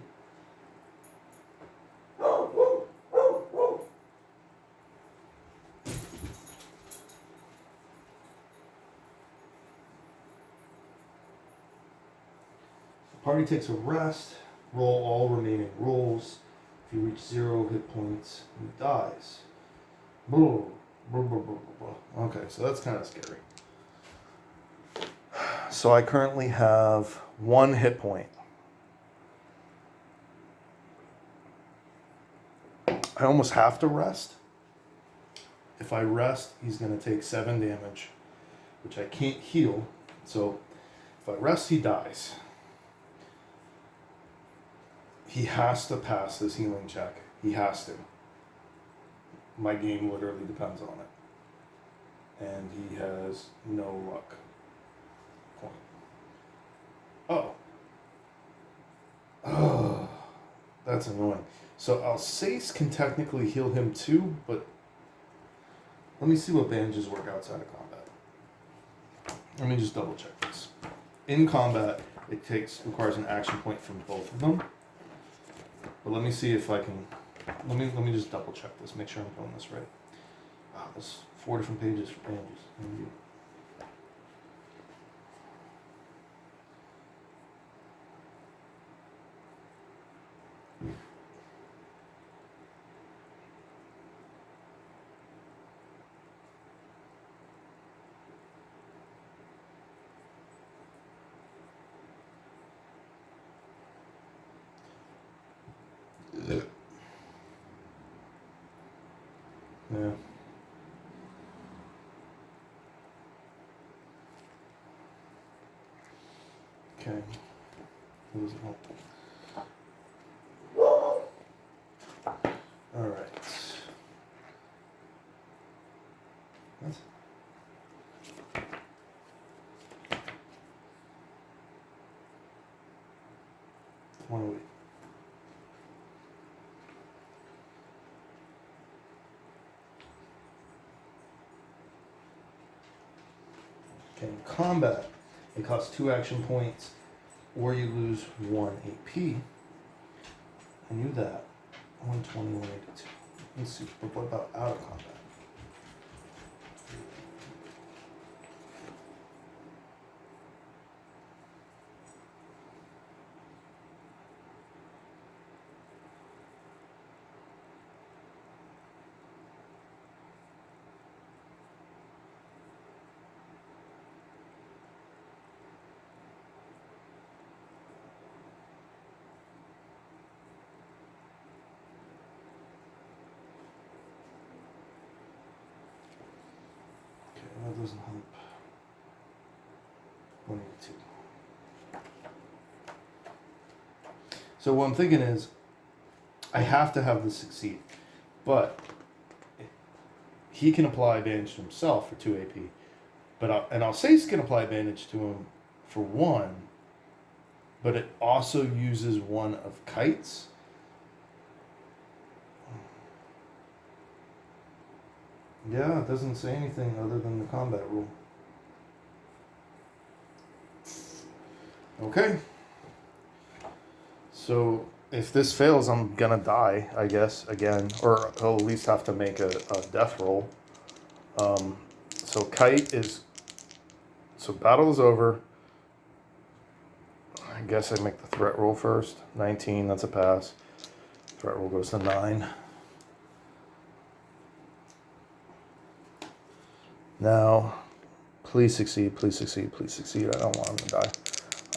Party takes a rest, roll all remaining rolls. If you reach 0 hit points, he dies. Okay, so that's kind of scary. So I currently have 1 hit point. I almost have to rest. If I rest, he's going to take 7 damage, which I can't heal. So if I rest, he dies. He has to pass this healing check. He has to. My game literally depends on it. And he has no luck. Point. Oh, that's annoying. So Alsace can technically heal him too, but let me see what bandages work outside of combat. Let me just double check this. In combat, it requires an action point from both of them. But let me see if I can. Let me just double check this. Make sure I'm doing this right. Wow, there's 4 different pages for bandages. Yeah. Okay. What does it help? All right. What? One week. Okay, in combat, it costs 2 action points, or you lose 1 AP. I knew that. 120, 182. Let's see, but what about out of combat? That doesn't help. 182. So what I'm thinking is, I have to have this succeed, but he can apply advantage to himself for 2 AP, but and Alsace can apply advantage to him for 1, but it also uses 1 of Kite's. Yeah, it doesn't say anything other than the combat rule. Okay. So if this fails, I'm gonna die, I guess, again. Or he'll at least have to make a death roll. So Kite is... So battle is over. I guess I make the threat roll first. 19, that's a pass. Threat roll goes to 9. Now, please succeed, please succeed, please succeed. I don't want him to die.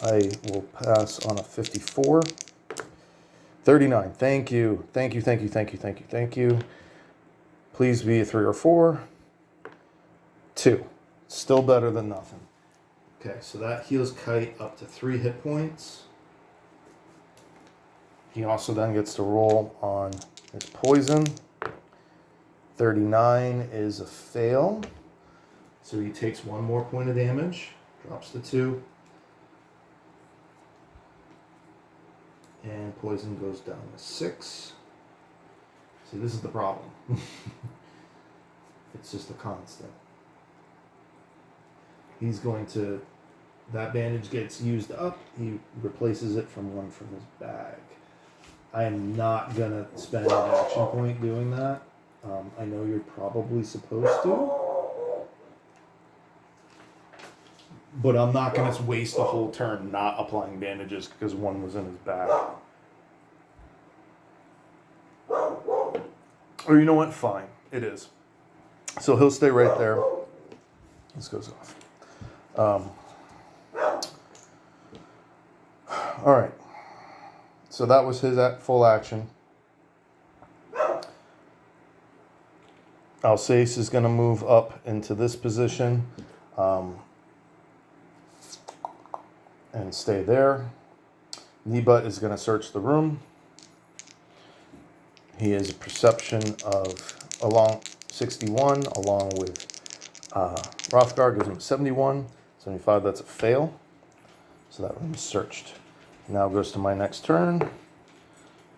I will pass on a 54. 39, thank you. Thank you, thank you, thank you, thank you, thank you. Please be a 3 or 4. 2. Still better than nothing. Okay, so that heals Kite up to 3 hit points. He also then gets to roll on his poison. 39 is a fail. So he takes 1 more point of damage, drops to 2. And poison goes down to 6. See, this is the problem. It's just a constant. He's going to, that bandage gets used up, he replaces it from one from his bag. I am not going to spend an action point doing that. I know you're probably supposed to. But I'm not going to waste a whole turn not applying bandages because one was in his bag. Or you know what? Fine. It is. So he'll stay right there. This goes off. All right. So that was his full action. Alsace is going to move up into this position and stay there. Nebut is going to search the room. He has a perception of along 61, along with Rothgar gives him 71. 75, that's a fail. So that room is searched. Now goes to my next turn.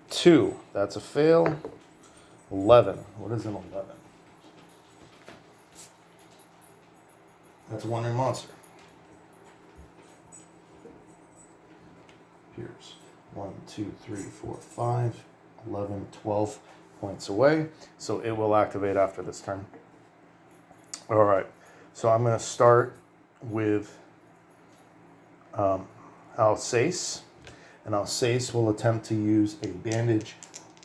2, that's a fail. 11, what is an 11? That's a one-ring monster. Here's 1, 2, 3, 4, 5, 11, 12 points away. So it will activate after this turn. All right. So I'm going to start with Alsace. And Alsace will attempt to use a bandage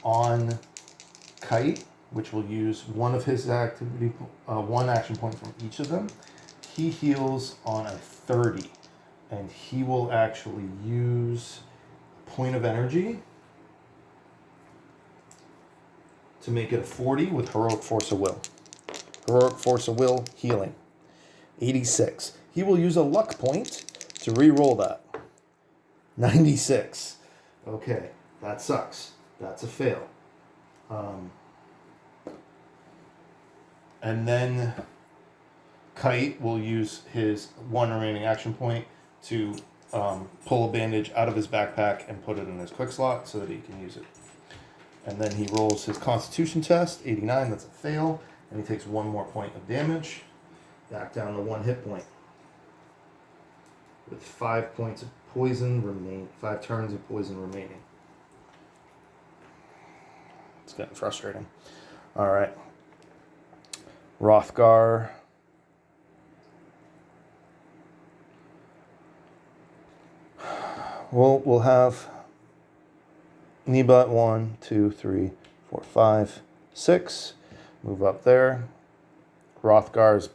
on Kite, which will use one of his activity, one action point from each of them. He heals on a 30, and he will actually use a point of energy to make it a 40 with Heroic Force of Will. Heroic Force of Will healing. 86. He will use a luck point to re-roll that. 96. Okay, that sucks. That's a fail. And then Kite will use his 1 remaining action point to pull a bandage out of his backpack and put it in his quick slot so that he can use it. And then he rolls his Constitution test, 89, that's a fail, and he takes 1 more point of damage, back down to 1 hit point. With 5 points of poison remaining, 5 turns of poison remaining. It's getting frustrating. All right. Rothgar. We'll have Nebut 1, 2, 3, 4, 5, 6. Move up there. Rothgar is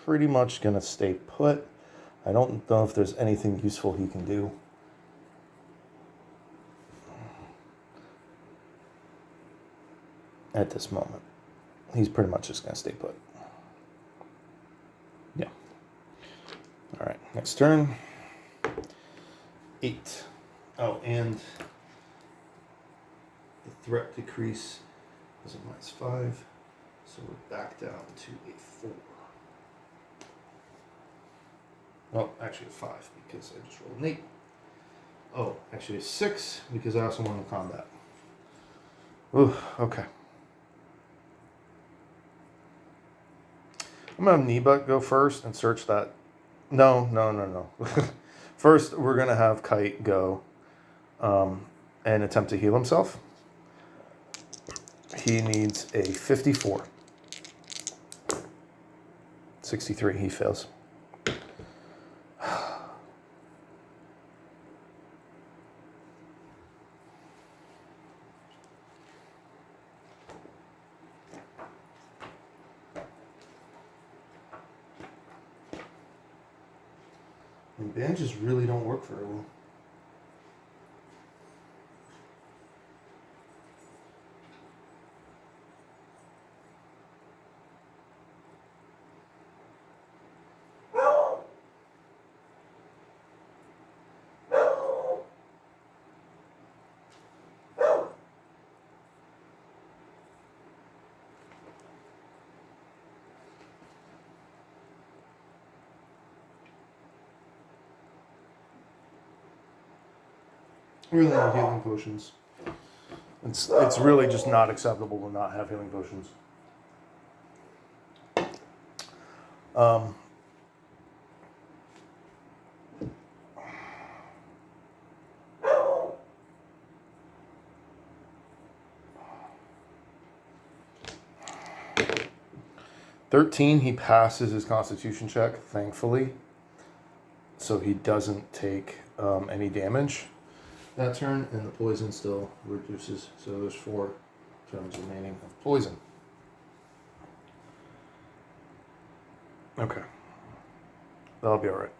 pretty much going to stay put. I don't know if there's anything useful he can do. At this moment. He's pretty much just going to stay put. Yeah. All right, next turn. 8. Oh, and the threat decrease is a -5. So we're back down to a 4. Well, actually a 5 because I just rolled an 8. Oh, actually a 6 because I also won the combat. Ooh, okay. I'm going to have Nebut go first and search that. No. First, we're going to have Kite go and attempt to heal himself. He needs a 54. 63, he fails. And bandages really don't work very well. Really no healing potions. It's really just not acceptable to not have healing potions. 13, he passes his constitution check, thankfully. So he doesn't take any damage that turn, and the poison still reduces. So there's 4 turns remaining of poison. Okay. That'll be alright.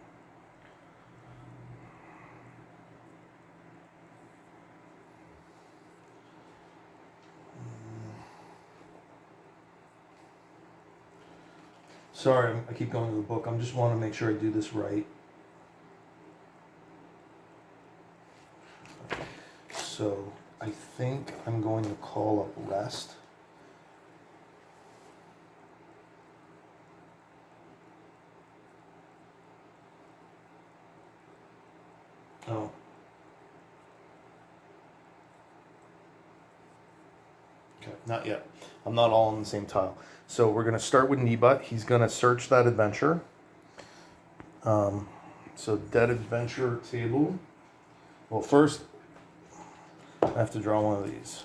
Sorry, I keep going to the book. I just want to make sure I do this right. So I think I'm going to call up rest. Oh. Okay, not yet. I'm not all on the same tile. So we're going to start with Kneebutt. He's going to search that adventure. So dead adventure table. Well, first, I have to draw one of these.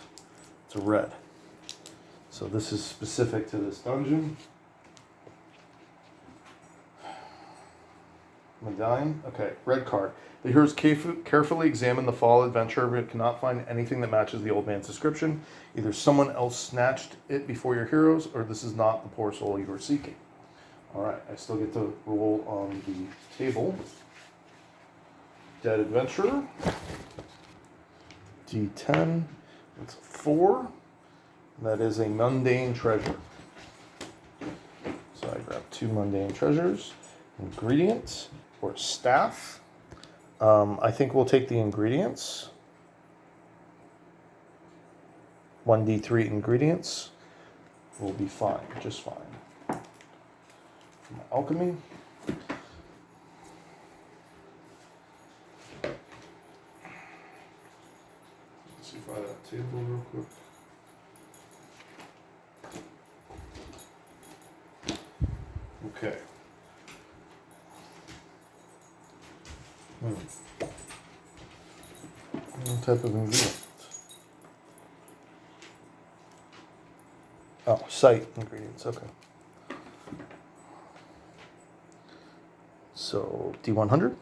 It's a red. So this is specific to this dungeon. Medallion. Okay, red card. The heroes carefully examine the fall adventure but cannot find anything that matches the old man's description. Either someone else snatched it before your heroes, or this is not the poor soul you were seeking. Alright, I still get to roll on the table. Dead adventurer. D10. That's a 4. That is a mundane treasure. So I grab 2 mundane treasures. Ingredients or staff. I think we'll take the ingredients. 1d3 ingredients will be fine, just fine. For my alchemy. Let's see if I have that table real quick. Okay. What type of ingredient? Oh, site ingredients, okay. So, D100.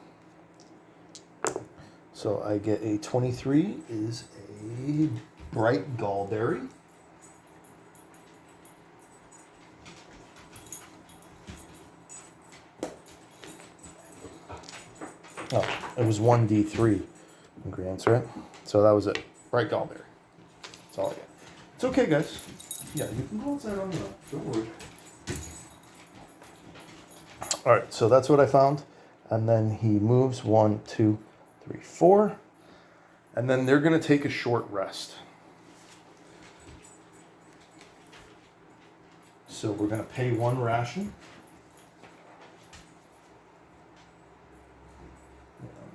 So I get a 23 is a bright gallberry. Oh, it was 1d3 ingredients, right? So that was it. Bright gallberry. That's all I get. It's okay, guys. Yeah, you can go outside on the own. Don't worry. Alright, so that's what I found. And then he moves 1, 2, 3, 4. And then they're going to take a short rest. So we're going to pay 1 ration.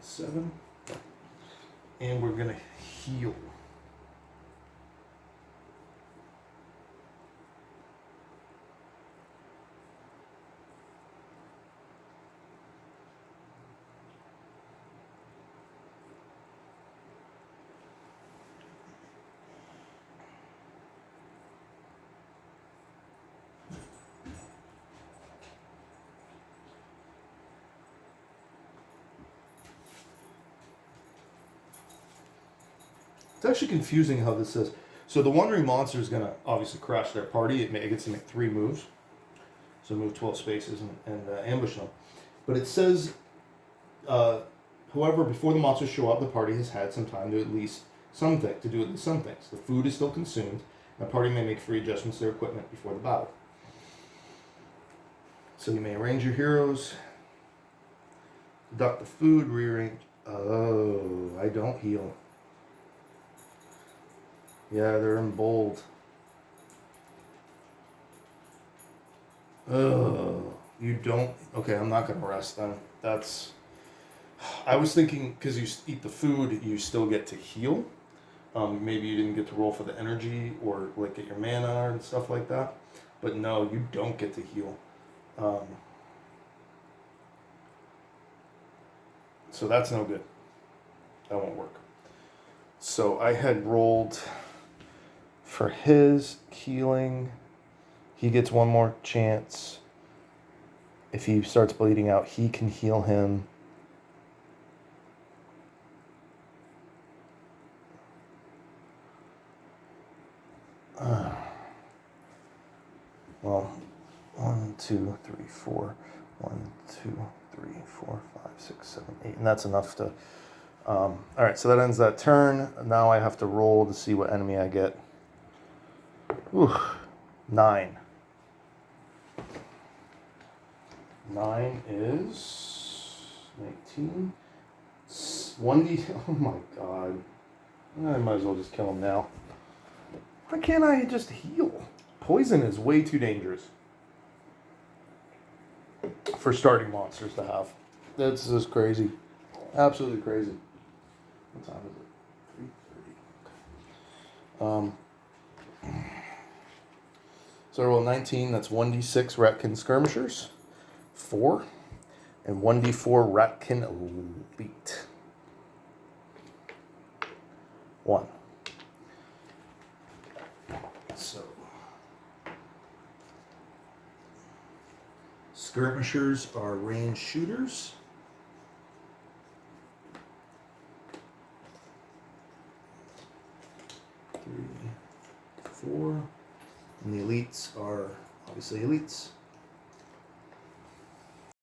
7. And we're going to heal. It's actually confusing how this says. So the Wandering Monster is going to obviously crash their party. It gets to make 3 moves. So move 12 spaces and ambush them. But it says, however, before the monsters show up, the party has had some time to do at least some things. The food is still consumed. And the party may make free adjustments to their equipment before the battle. So you may arrange your heroes. Deduct the food, rearrange. Oh, I don't heal. Yeah, they're in bold. Oh, you don't. Okay, I'm not gonna rest then. That's. I was thinking because you eat the food, you still get to heal. Maybe you didn't get to roll for the energy or like get your mana and stuff like that. But no, you don't get to heal. So that's no good. That won't work. So I had rolled for his healing. He gets one more chance. If he starts bleeding out, he can heal him. Well, 1, 2, 3, 4. 1, 2, 3, 4, 5, 6, 7, 8. And that's enough to... all right, so that ends that turn. Now I have to roll to see what enemy I get. Ooh, 9. 9 is 19. 1d. Oh my god. I might as well just kill him now. Why can't I just heal? Poison is way too dangerous for starting monsters to have. That's just crazy. Absolutely crazy. What time is it? 3:30. So I roll 19. That's 1d6 Ratkin Skirmishers. 4. And 1d4 Ratkin Elite. 1. So skirmishers are ranged shooters. Three, 4. And the elites are obviously elites.